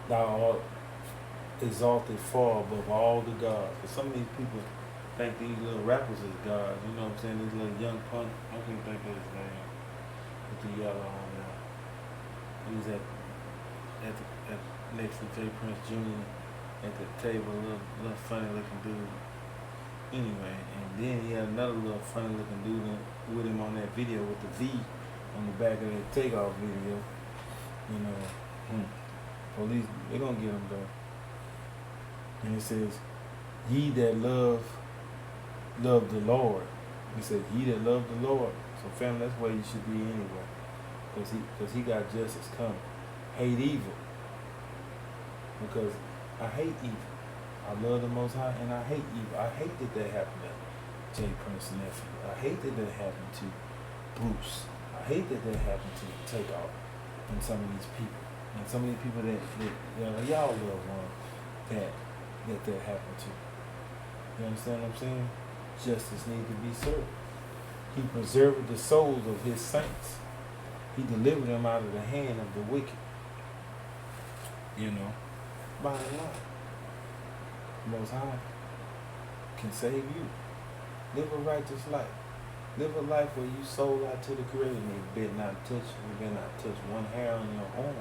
Thou art exalted far above all the gods. But some of these people think these little rappers is gods. You know what I'm saying? These little young punk. I can't think of his name. With the yellow on there. He's at next to Jay Prince Jr. at the table, a little funny looking dude. Anyway, and then he had another little funny looking dude with him on that video with the V on the back of that Takeoff video. You know, police, they're gonna get him though. And it says, ye that love the Lord. He said, ye that love the Lord. So family, that's where you should be anyway. Because he got justice coming. Hate evil. Because I hate evil. I love the Most High and I hate evil. I hate that happened to Jay Prince's nephew. I hate that happened to Bruce. I hate that happened to Takeoff and some of these people. And some of these people that y'all love one that happened to. You understand what I'm saying? Justice needs to be served. He preserved the souls of his saints. He delivered them out of the hand of the wicked. You know, by and large, Most High can save you. Live a righteous life. Live a life where you sold out to the Creator and you better not touch, you better not touch one hair on your arm.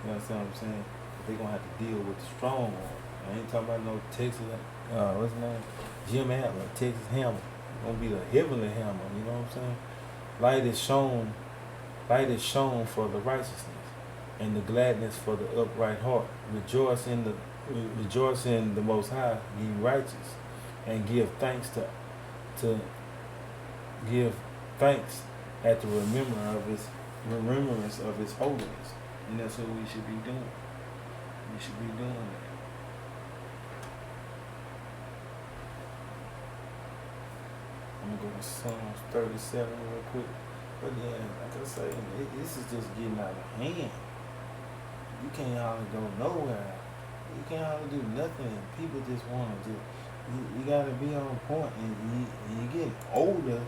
You understand what I'm saying? They're going to have to deal with the strong arm. I ain't talking about no Texas, what's his name? Jim Adler, Texas Hammer. It's going to be the heavenly hammer, you know what I'm saying? Light is shown for the righteousness and the gladness for the upright heart. Rejoice in the Most High, ye righteous, and give thanks at the remembrance of his holiness. And that's what we should be doing. We should be doing that. I'm gonna go to Psalms 37 real quick. But yeah, like I say, this is just getting out of hand. You can't hardly go nowhere. You can't hardly do nothing. People just want to do. You gotta be on point, and you get older.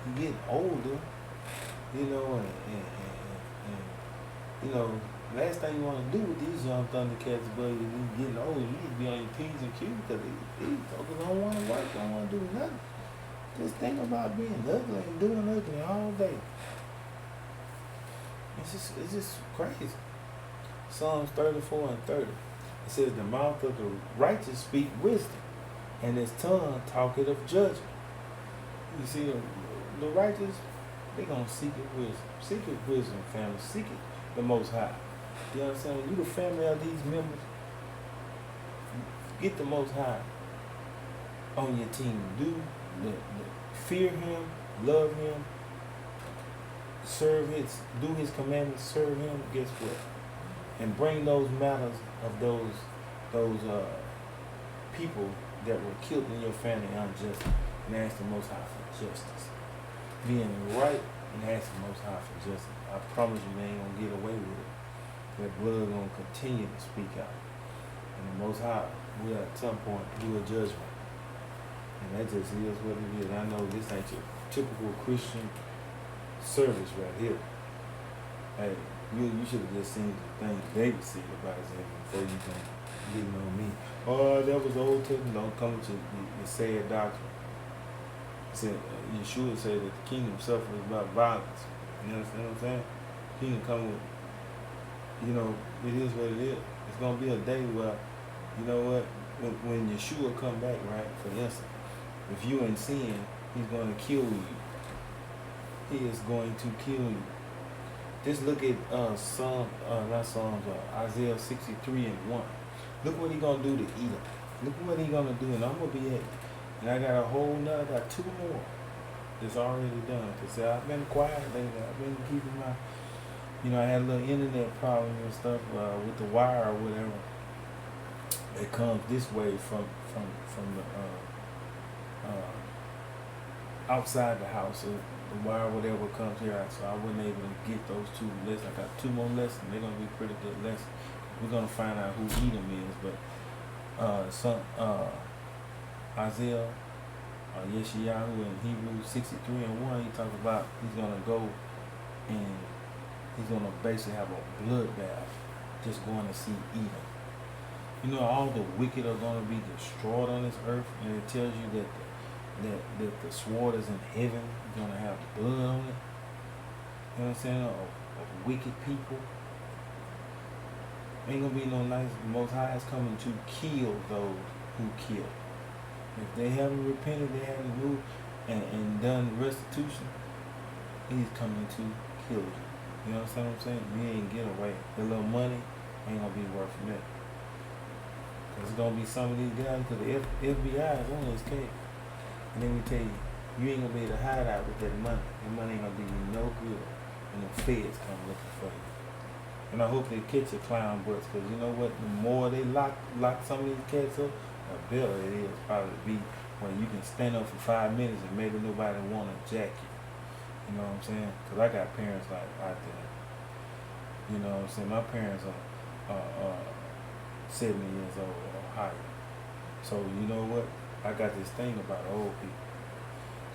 You get older, you know, and you know, last thing you want to do with these young Thundercats, but you getting older, you need to be on your P's and Q's because these folks don't want to work, don't want to do nothing. Just think about being ugly and doing ugly all day. It's just crazy. Psalms 34 and 30. It says, the mouth of the righteous speak wisdom, and his tongue talketh of judgment. You see, the righteous, they're going to seek it wisdom. Seek it wisdom, family. Seek it the Most High. You understand? When you the family of these members, get the Most High on your team. Fear him, love him, do his commandments, serve him, guess what? And bring those matters of those people that were killed in your family unjustly, and ask the Most High for justice. Being right and ask the Most High for justice. I promise you they ain't gonna get away with it. That blood gonna continue to speak out. And the Most High will at some point do a judgment. And that just is what it is. I know this ain't your typical Christian service right here. Hey, you should have just seen the things David said about his enemy before you can get on me. Oh, that was the Old Testament. Don't come to your sad doctrine. Said Yeshua said that the kingdom suffers about violence. You understand what I'm saying? Kingdom come with, you know, it is what it is. It's gonna be a day where, you know what, when Yeshua come back, right? For instance, if you in sin, he's gonna kill you. He is going to kill you. Just look at Isaiah 63 and 1. Look what he gonna do to Edom. Look what he gonna do, and I'm gonna be happy. And I got I got two more that's already done. Cause I've been quiet lately. I've been keeping my, you know, I had a little internet problem and stuff with the wire or whatever. It comes this way from the outside the house. So the wire, whatever comes here, so I wasn't able to get those two lessons. I got two more lessons. They're gonna be pretty good lessons. We're gonna find out who Edom is, but Isaiah, Yeshayahu in Hebrews 63 and 1, he talks about he's gonna go and he's gonna basically have a bloodbath, just going to see Edom. You know, all the wicked are gonna be destroyed on this earth, and it tells you that the sword is in heaven, gonna have blood on it. You know what I'm saying? Of wicked people. Ain't gonna be no nice. The Most High is coming to kill those who kill. If they haven't repented, they haven't moved and done restitution, he's coming to kill you. You understand what I'm saying? You ain't get away. The little money ain't gonna be worth it. Cause it's gonna be some of these guys, cause the FBI is on his case. And let me tell you, you ain't gonna be able to hide out with that money. That money ain't gonna do you no good when the feds come looking for you. And I hope they catch your clown butts, because you know what? The more they lock some of these cats up, the better it is probably to be when you can stand up for 5 minutes and maybe nobody want to jack you. You know what I'm saying? Because I got parents like out there. You know what I'm saying? My parents are 70 years old or higher. So you know what? I got this thing about old people.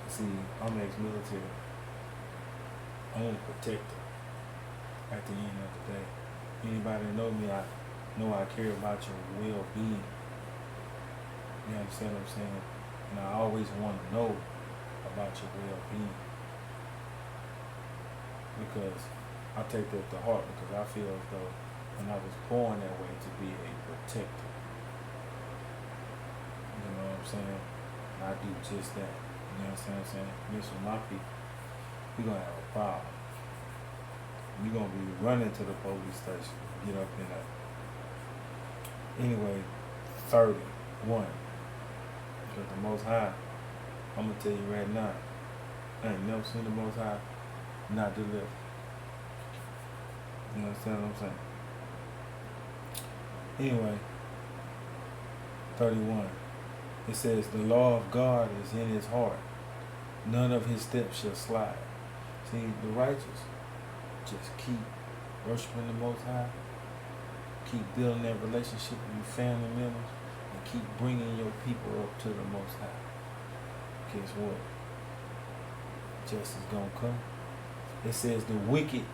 See, I'm ex-military. I'm a protector. at the end of the day. Anybody that know me, I know I care about your well-being. You understand what I'm saying? And I always want to know about your well-being because I take that to heart because I feel as though when I was born that way to be a protector. You know what I'm saying? And I do just that. You know what I'm saying? Mess with my people, we're going to have a problem. You're going to be running to the police station. Get up in there. Anyway, 31. Because the Most High, I'm going to tell you right now, I ain't never seen the Most High not deliver. You understand what I'm saying? Anyway, 31. It says, the law of God is in his heart. None of his steps shall slide. See, the righteous just keep worshiping the Most High. Keep building that relationship with your family members. And keep bringing your people up to the Most High. Guess what? Justice gonna come. It says, the wicked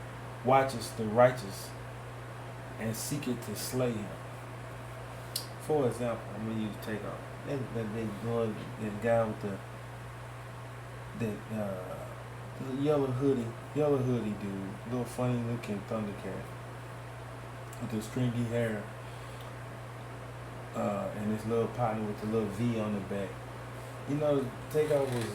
watches the righteous and seeketh to slay him. For example, I'm gonna use Takeoff. That guy with the yellow hoodie dude, little funny looking Thundercat with the stringy hair, and his little partner with the little V on the back. You know, Takeoff was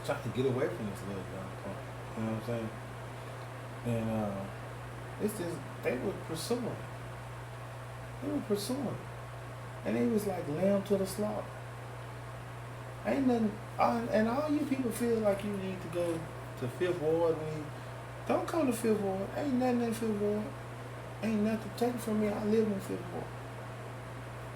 trying to get away from this little young punk. You know what I'm saying? And it's just they were pursuing. And it was like lamb to the slaughter. Ain't nothing, and all you people feel like you need to go to Fifth Ward. Don't come to Fifth Ward. Ain't nothing in Fifth Ward. Ain't nothing. Take it from me. I live in Fifth Ward.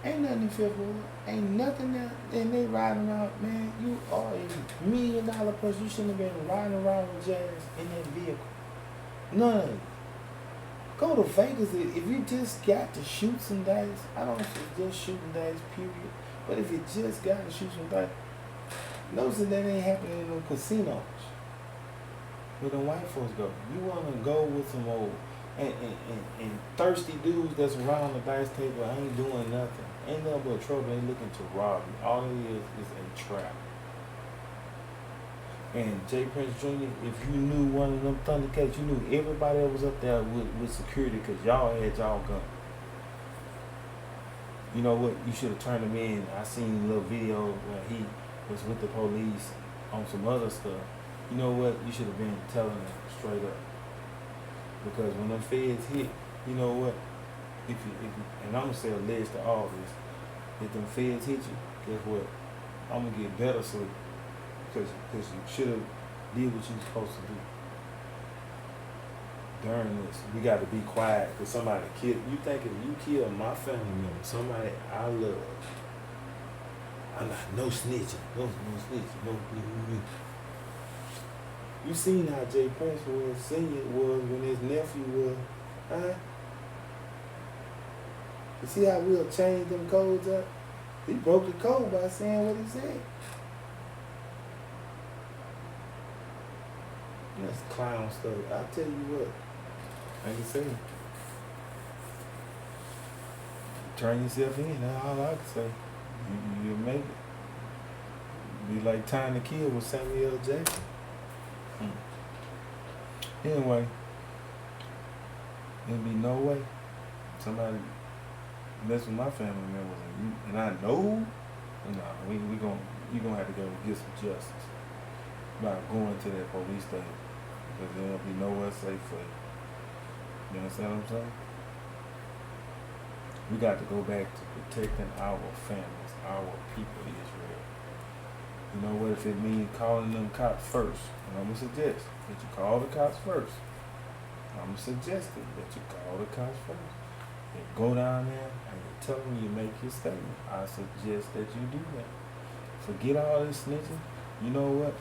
Ain't nothing in Fifth Ward. Ain't nothing there. And they riding around, man. You are a $1 million person. You shouldn't have been riding around with jazz in that vehicle. None of it. Go to Vegas if you just got to shoot some dice. I don't know if it's just shooting dice, period. But if you just got to shoot some dice, notice that ain't happening in no casinos where the white folks go. You want to go with some old and thirsty dudes that's around the dice table ain't doing nothing. Ain't nothing but trouble. Ain't looking to rob you. All it is a trap. And Jay Prince Jr., if you knew one of them Thundercats, you knew everybody that was up there with security because y'all had y'all gun. You know what? You should have turned him in. I seen a little video where he was with the police on some other stuff. You know what? You should have been telling them straight up. Because when them feds hit, you know what? If you and I'm going to say alleged to all this, if them feds hit you, guess what? I'm going to get better sleep. Because you should have did what you was supposed to do. During this, we got to be quiet because somebody killed. You think if you kill my family member, somebody I love, I'm not no snitching, no snitching, no. You seen how Jay Prince was, senior was when his nephew was, huh? You see how we'll change them codes up? He broke the code by saying what he said. That's clown stuff. I tell you what, like you say, turn yourself in. That's all I can say. You'll make it. Be like Time to Kill with Samuel L. Jackson. Anyway, there'll be no way somebody mess with my family members and I know, you gonna have to go get some justice by going to that police station. Because there'll be nowhere safe for you. You understand what I'm saying? We got to go back to protecting our families, our people, Israel. You know what? If it means calling them cops first, and I'm going to suggest that you call the cops first. I'm suggesting that you call the cops first. You go down there and you tell them you make your statement. I suggest that you do that. Forget all this snitching. You know what?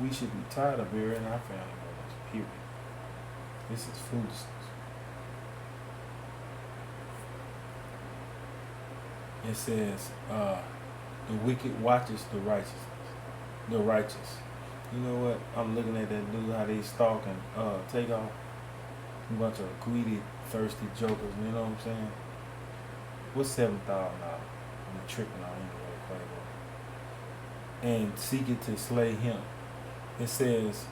We should be tired of burying our family members, period. This is foolishness. It says, the wicked watches the righteous. You know what? I'm looking at that dude how they stalking Takeoff. A bunch of greedy, thirsty jokers. You know what I'm saying? What's $7,000? I'm tripping on anyway, Quavo. And seek it to slay him. It says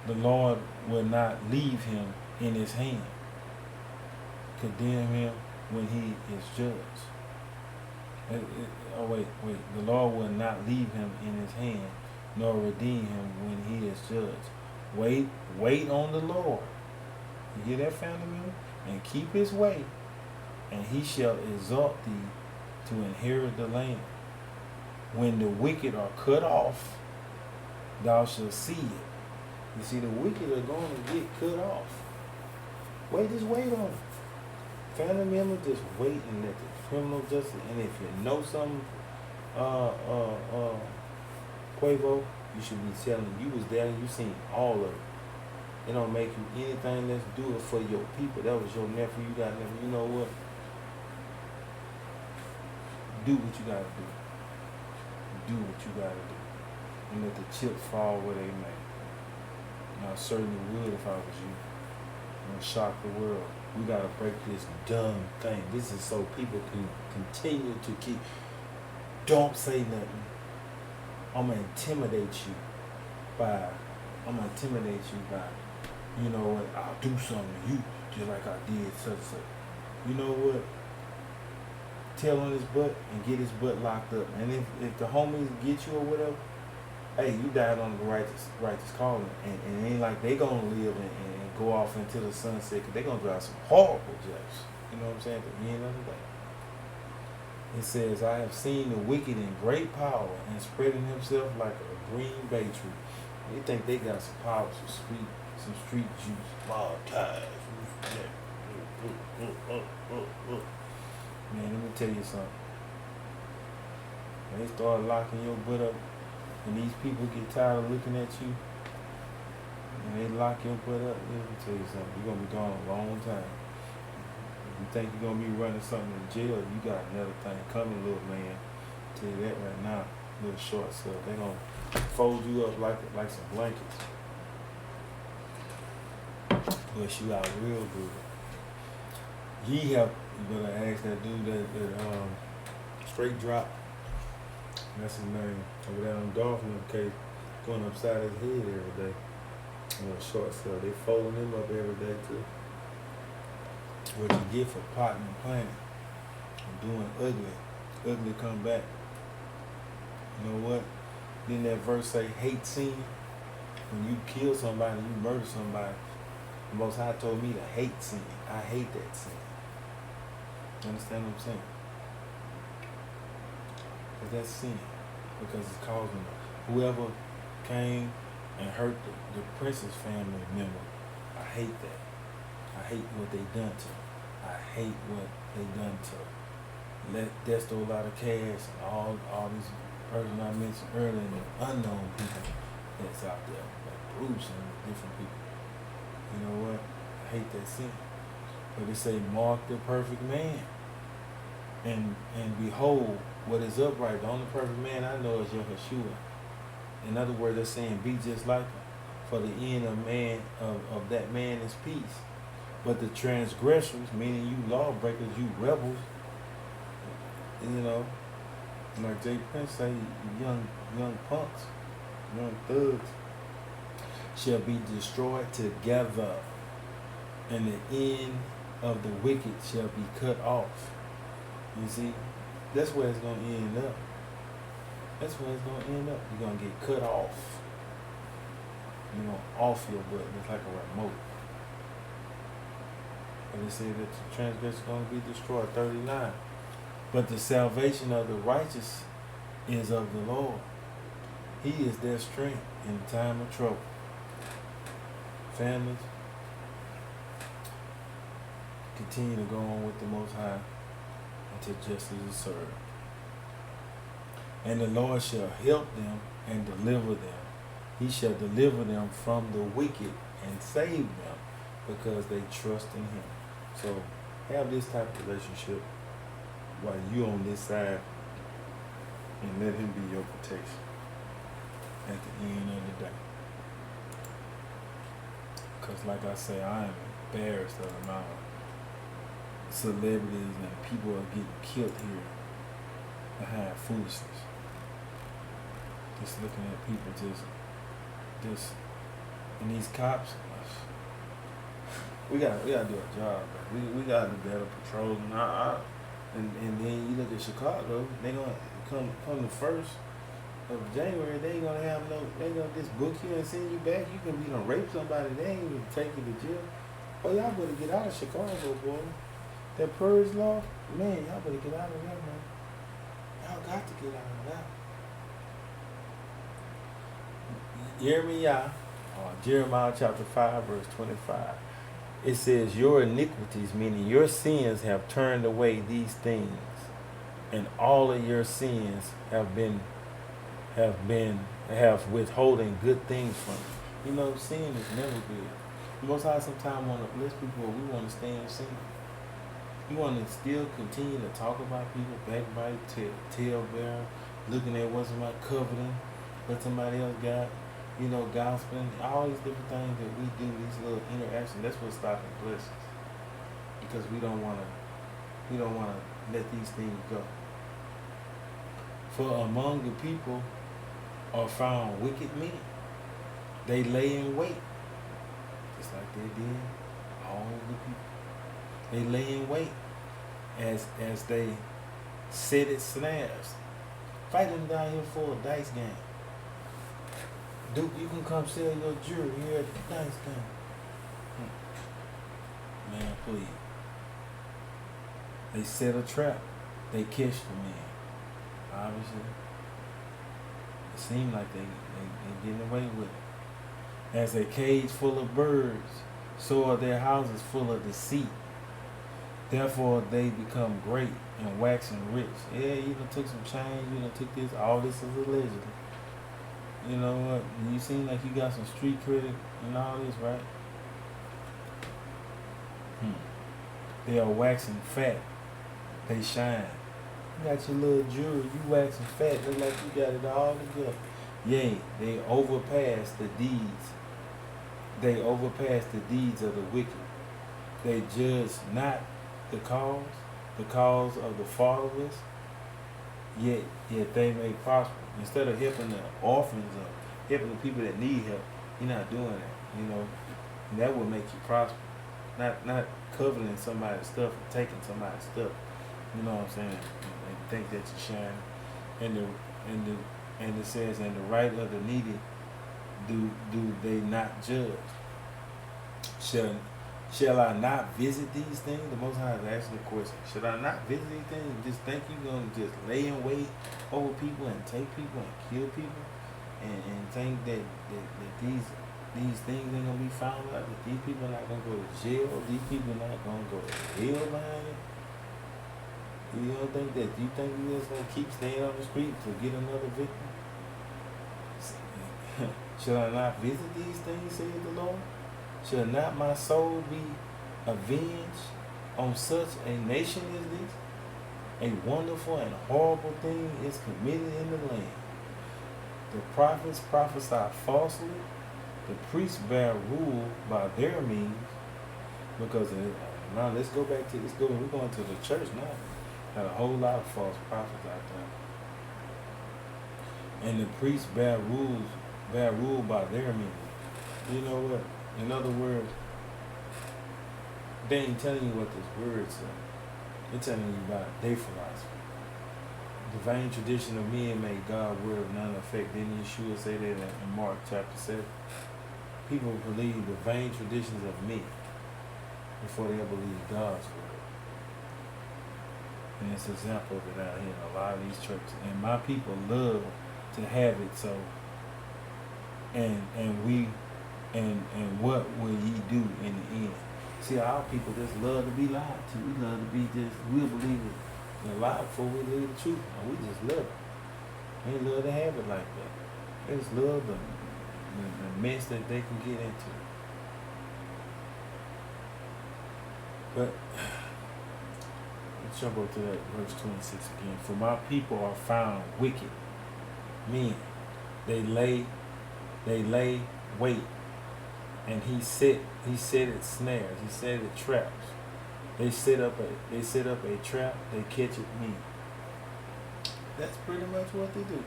the Lord will not leave him in his hand. Condemn him when he is judged. Wait. The Lord will not leave him in his hand, nor redeem him when he is judged. Wait on the Lord. You hear that, family member? And keep his way, and he shall exalt thee to inherit the land. When the wicked are cut off, thou shalt see it. You see, the wicked are going to get cut off. Just wait on it. Family member, just wait and let the criminal justice. And if you know something, Quavo, you should be telling. You was there and you seen all of it. It don't make you anything. Let's do it for your people. That was your nephew. You got nephew. You know what? Do what you gotta do. Do what you gotta do. And let the chips fall where they may. And I certainly would if I was you. I'm gonna shock the world. We gotta break this dumb thing. This is so people can continue to keep. Don't say nothing. I'm gonna intimidate you by. You know what? I'll do something to you just like I did such and such. You know what? Tell on his butt and get his butt locked up. And if the homies get you or whatever, hey, you died on the righteous calling. And it ain't like they gonna live and go off into the sunset, because they gonna drive some horrible jokes. You know what I'm saying? At the end of the day. It says, I have seen the wicked in great power and spreading himself like a green bay tree. They think they got some power, some street juice, wild ties. Man, let me tell you something. When they start locking your butt up, and these people get tired of looking at you, and they lock your butt up, let me tell you something. You're gonna be gone a long time. If you think you're gonna be running something in jail, you got another thing coming, little man. I'll tell you that right now, little short stuff. They're gonna fold you up like some blankets. Bust you out real good. You better ask that dude that straight drop. That's his name. Over there on Dolphin case, going upside his head every day. Little short stuff. They folding him up every day too. What you get for potting and planting and doing ugly come back. You know what? Didn't that verse say hate sin? When you kill somebody, you murder somebody, the Most High told me to hate sin. I hate that sin. You understand what I'm saying? Because that's sin. Because it's causing whoever came and hurt the Prince's family member. I hate that. I hate what they done to him. I hate what they done to him. That stole a lot of cash and all these persons I mentioned earlier, and the unknown people that's out there, like Bruce and different people. You know what? I hate that sin. But it say, mark the perfect man. And behold, what is upright. The only perfect man I know is your Yeshua. In other words, they're saying, be just like him. For the end of that man is peace. But the transgressors, meaning you lawbreakers, you rebels, you know, like Jay Prince say, young punks, young thugs, shall be destroyed together, and the end of the wicked shall be cut off. You see, that's where it's going to end up. That's where it's going to end up. You're going to get cut off. You know, off your button. It's like a remote. And it said that the transgressor is going to be destroyed. 39. But the salvation of the righteous is of the Lord. He is their strength in time of trouble. Families, continue to go on with the Most High until justice is served. And the Lord shall help them and deliver them. He shall deliver them from the wicked and save them because they trust in him. So have this type of relationship while you on this side and let him be your protection. at the end of the day. Because like I say, I am embarrassed of the amount of celebrities and people are getting killed here behind foolishness. Just looking at people just and these cops, we gotta do a job, man. We gotta do better patrolling. And then you look at Chicago, they gonna come the 1st of January, they ain't gonna have they gonna just book you and send you back. You can be gonna rape somebody, they ain't gonna take you to jail. Well, y'all better get out of Chicago, boy. That purge law, man, y'all better get out of there, man. Y'all got to get out of that. Jeremiah chapter 5, verse 25. It says, your iniquities, meaning your sins, have turned away these things, and all of your sins have withholding good things from you. You know, sin is never good. Most times, sometimes want to bless people, we want to stay in sin. We want to still continue to talk about people, backbite, tell bear, looking at what's somebody coveting, what somebody else got. You know, gossiping, all these different things that we do, these little interactions, that's what's stopping blessings. Because we don't wanna let these things go. For among the people are found wicked men. They lay in wait. Just like they did all the people. They lay in wait as they set it snares. Fight them down here for a dice game. Duke, you can come sell your jewelry here at the dice game. Man, please. They set a trap. They catch the man. Obviously. It seems like they getting away with it. As a cage full of birds, so are their houses full of deceit. Therefore they become great and waxing rich. Yeah, you done took some change, you done took this, all this is allegedly. You know what? You seem like you got some street credit and all this, right? They are waxing fat. They shine. You got your little jewelry, you waxing fat, look like you got it all together. Yea, they overpass the deeds. They overpass the deeds of the wicked. They judge not the cause of the fatherless, yet they may prosper. Instead of helping the orphans or helping the people that need help, you're not doing that, you know. And that will make you prosper. Not coveting somebody's stuff and taking somebody's stuff. You know what I'm saying? And think that you're sharing. And it says, and the right of the needy do they not judge? Shall I not visit these things? The Most High is asking the question. Should I not visit these things and just think you're going to just lay in wait over people and take people and kill people and think that these things ain't going to be found out, that these people are not going to go to jail, these people are not going to go to hell behind it? You don't think that, you think you're just going to keep staying on the street to get another victim? Should I not visit these things, says the Lord? Shall not my soul be avenged on such a nation as this? A wonderful and horrible thing is committed in the land. The prophets prophesy falsely. The priests bear rule by their means. Because now we're going to the church now. Got a whole lot of false prophets out there. And the priests bear rule by their means. You know what? In other words, they ain't telling you what this word says. They're telling you about their philosophy. The vain tradition of men made God's word of none effect. Didn't Yeshua say that in Mark chapter 7? People believe the vain traditions of men before they ever believe God's word. And it's an example of it out here in a lot of these churches. And my people love to have it so. And what will ye do in the end? See, our people just love to be lied to. We love to be we'll believe it a lie before we believe the truth. And we just love it. They love to have it like that. They just love the mess that they can get into. But let's jump up to that verse 26 again. For my people are found wicked men. They lay wait, and he set it snares. He set it traps. They set up a trap. They catch it me. That's pretty much what they do.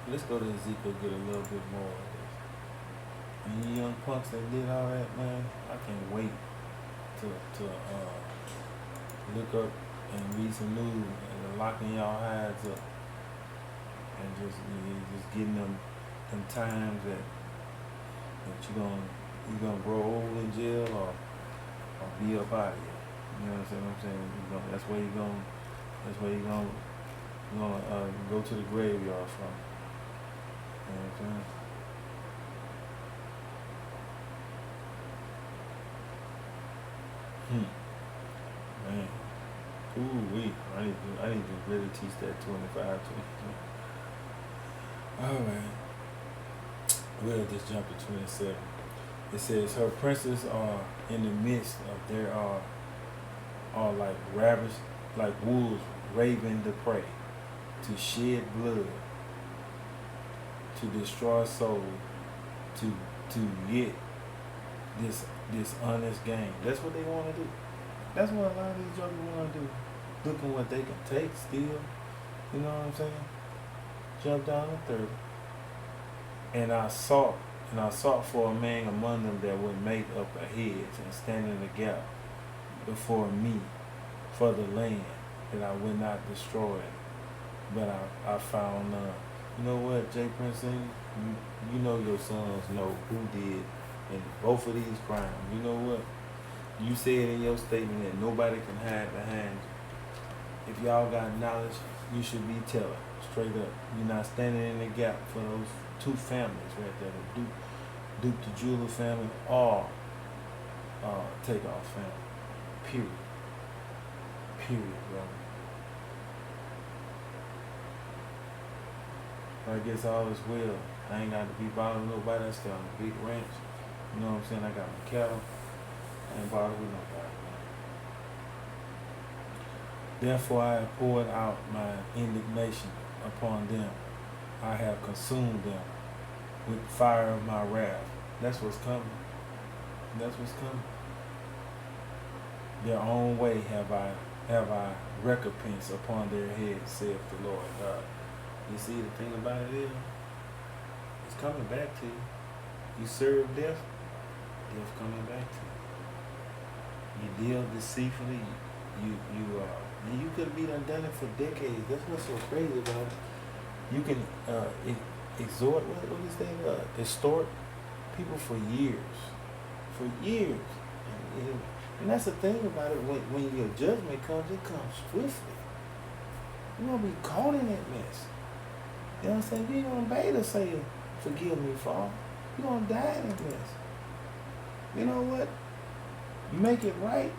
Let's go to Ezekiel, get a little bit more of this. And you young punks that did all that, man, I can't wait to look up and read some news and locking y'all hides up and just getting them times that you're gonna grow old in jail or be up out of here. You know what I'm saying? That's where you're gonna go to the graveyard from. You know what I'm saying? Man. Ooh wee. I need to really teach that 25 to you. Alright. We'll just jump to 27. It says her princes are in the midst of there are like ravish, like wolves raving the prey, to shed blood, to destroy souls, to get this honest gain. That's what they want to do. That's what a lot of these jokers want to do. Looking what they can take, steal. You know what I'm saying? Jump down to 30. And I sought for a man among them that would make up a hedge and stand in the gap before me for the land, that I would not destroy it. But I found none. You know what, J. Prince, you know your sons know who did in both of these crimes. You know what? You said in your statement that nobody can hide behind you. If y'all got knowledge, you should be telling straight up. You're not standing in the gap for those two families right there, the Duke the Jeweler family or Takeoff family. Period, bro. I guess all is well. I ain't got to be bothering nobody. I stay on a big ranch. You know what I'm saying? I got my cattle. I ain't bothered with nobody, man. Therefore I have poured out my indignation upon them. I have consumed them with fire of my wrath. That's what's coming. That's what's coming. Their own way have I recompense upon their heads, saith the Lord God. You see, the thing about it is, it's coming back to you. You serve death, death coming back to you. You deal deceitfully, you could be done it for decades. That's what's so crazy about it. You can exhort, what is that? Extort people for years. And that's the thing about it. When your judgment comes, it comes swiftly. You're gonna be caught in that mess. You know what I'm saying? You ain't gonna be able to say, forgive me, Father. You're gonna die in that mess. You know what? You make it right,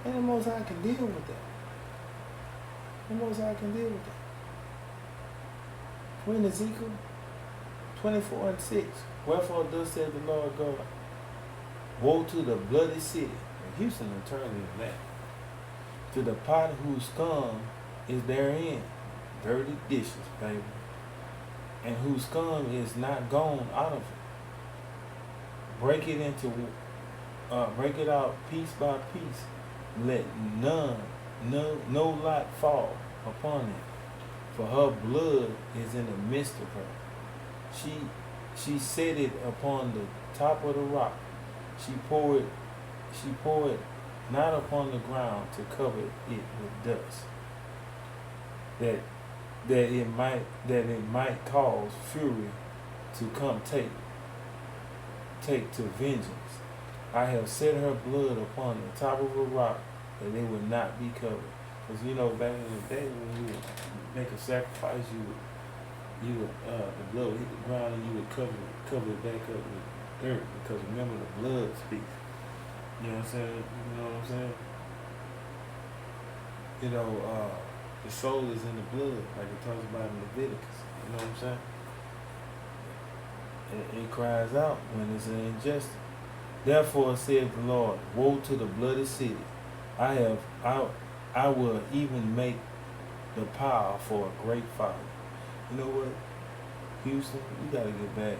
and the Most High can deal with that. The Most High can deal with that. We're in Ezekiel 24:6. Wherefore thus said the Lord God, woe to the bloody city. And Houston will turn into that. To the pot whose scum is therein. Dirty dishes, baby. And whose scum is not gone out of it. Break it out piece by piece. Let no lot fall upon it. For her blood is in the midst of her. She set it upon the top of the rock. She poured not upon the ground to cover it with dust. That it might cause fury to come take to vengeance. I have set her blood upon the top of a rock that it would not be covered. Because back in the day when you would make a sacrifice, the blood would hit the ground and you would cover it back up with dirt, because remember, the blood speaks. You know what I'm saying? The soul is in the blood, like it talks about in Leviticus. You know what I'm saying? It cries out when it's an injustice. Therefore said the Lord, woe to the bloody city. I will even make the pile for a great fire. You know what? Houston, we gotta get back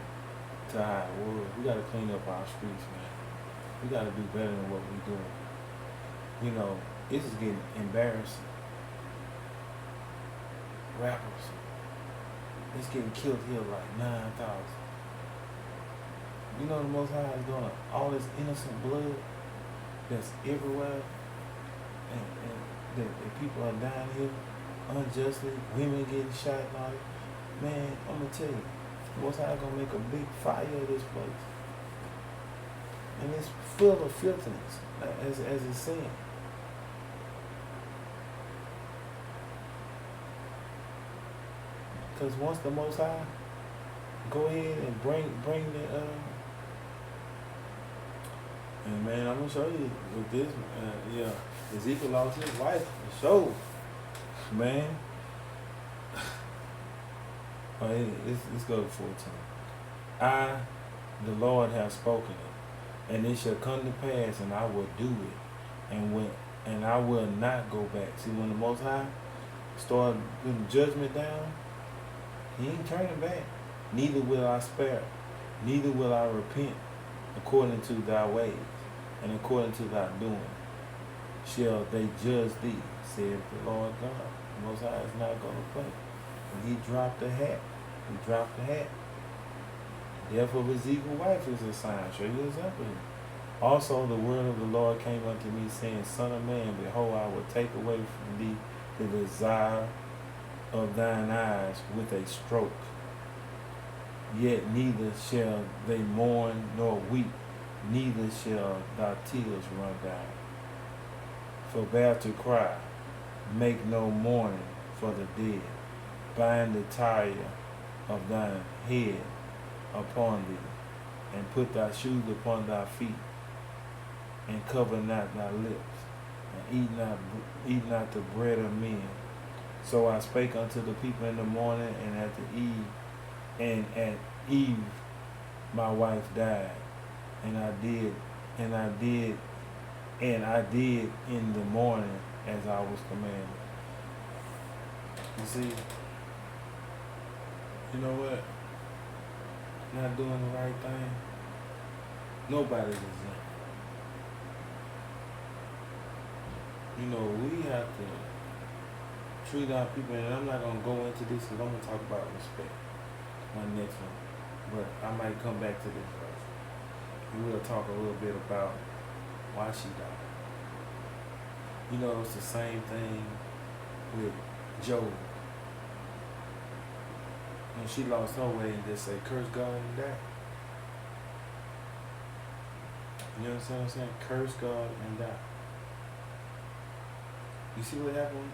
to how it was. We gotta clean up our streets, man. We gotta do better than what we doing. You know, this is getting embarrassing. Rappers, it's getting killed here like 9,000. You know the Most High is gonna all this innocent blood that's everywhere, and that people are dying here unjustly, women getting shot and all that. Man, I'm gonna tell you, the Most High gonna make a big fire of this place, and it's full of filthiness, as it's saying. Because once the Most High go ahead and bring the and man, I'm gonna show you with this. Yeah, Ezekiel lost his wife. For sure, man. Let's go to 14. I, the Lord, have spoken it, and it shall come to pass, and I will do it, and I will not go back. See, when the Most High started putting judgment down, He ain't turning back. Neither will I spare, neither will I repent, according to thy ways, and according to thy doing, shall they judge thee, saith the Lord God. The Most High is not going to play. And he dropped the hat. He dropped the hat. The death of Ezekiel's wife is a sign. Show you an example. Also the word of the Lord came unto me, saying, Son of man, behold, I will take away from thee the desire of thine eyes with a stroke. Yet neither shall they mourn nor weep, neither shall thy tears run down. Forbear to cry, make no mourning for the dead. Bind the tire of thine head upon thee, and put thy shoes upon thy feet, and cover not thy lips, and eat not the bread of men. So I spake unto the people in the morning, and at eve my wife died, and I did in the morning as I was commanded. You see, you know what? Not doing the right thing. Nobody's exempt. You know, we have to treat our people, and I'm not going to go into this because I'm going to talk about respect. My next one. But I might come back to this verse. And we'll talk a little bit about why she died. You know, it's the same thing with Job. When she lost her way and just say, curse God and die. You understand what I'm saying? Curse God and die. You see what happened?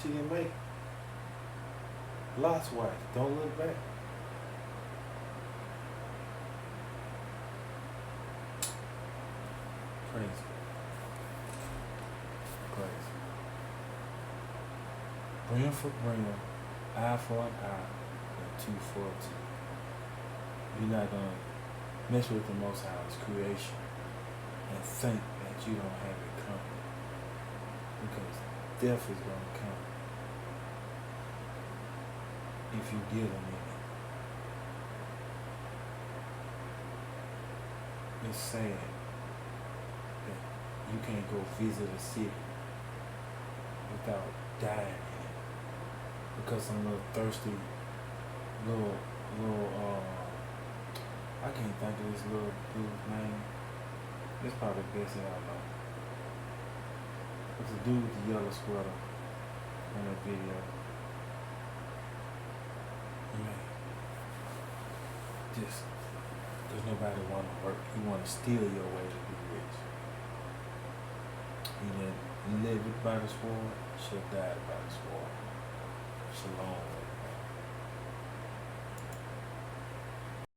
She didn't make it. Lot's wife, don't look back. Crazy. Crazy. Brim for brim, eye for an eye, and tooth for a tooth. You're not going to mess with the Most High's creation and think that you don't have it coming. Because death is going to come if you give them in it. It's sad that you can't go visit a city without dying in it because some little thirsty I can't think of this little dude's name. It's probably the best that I know. It's a dude with the yellow sweater in that video. Man, just because nobody want to work. You want to steal your way to be rich. He that liveth by the sword shall die by the sword. Shalom.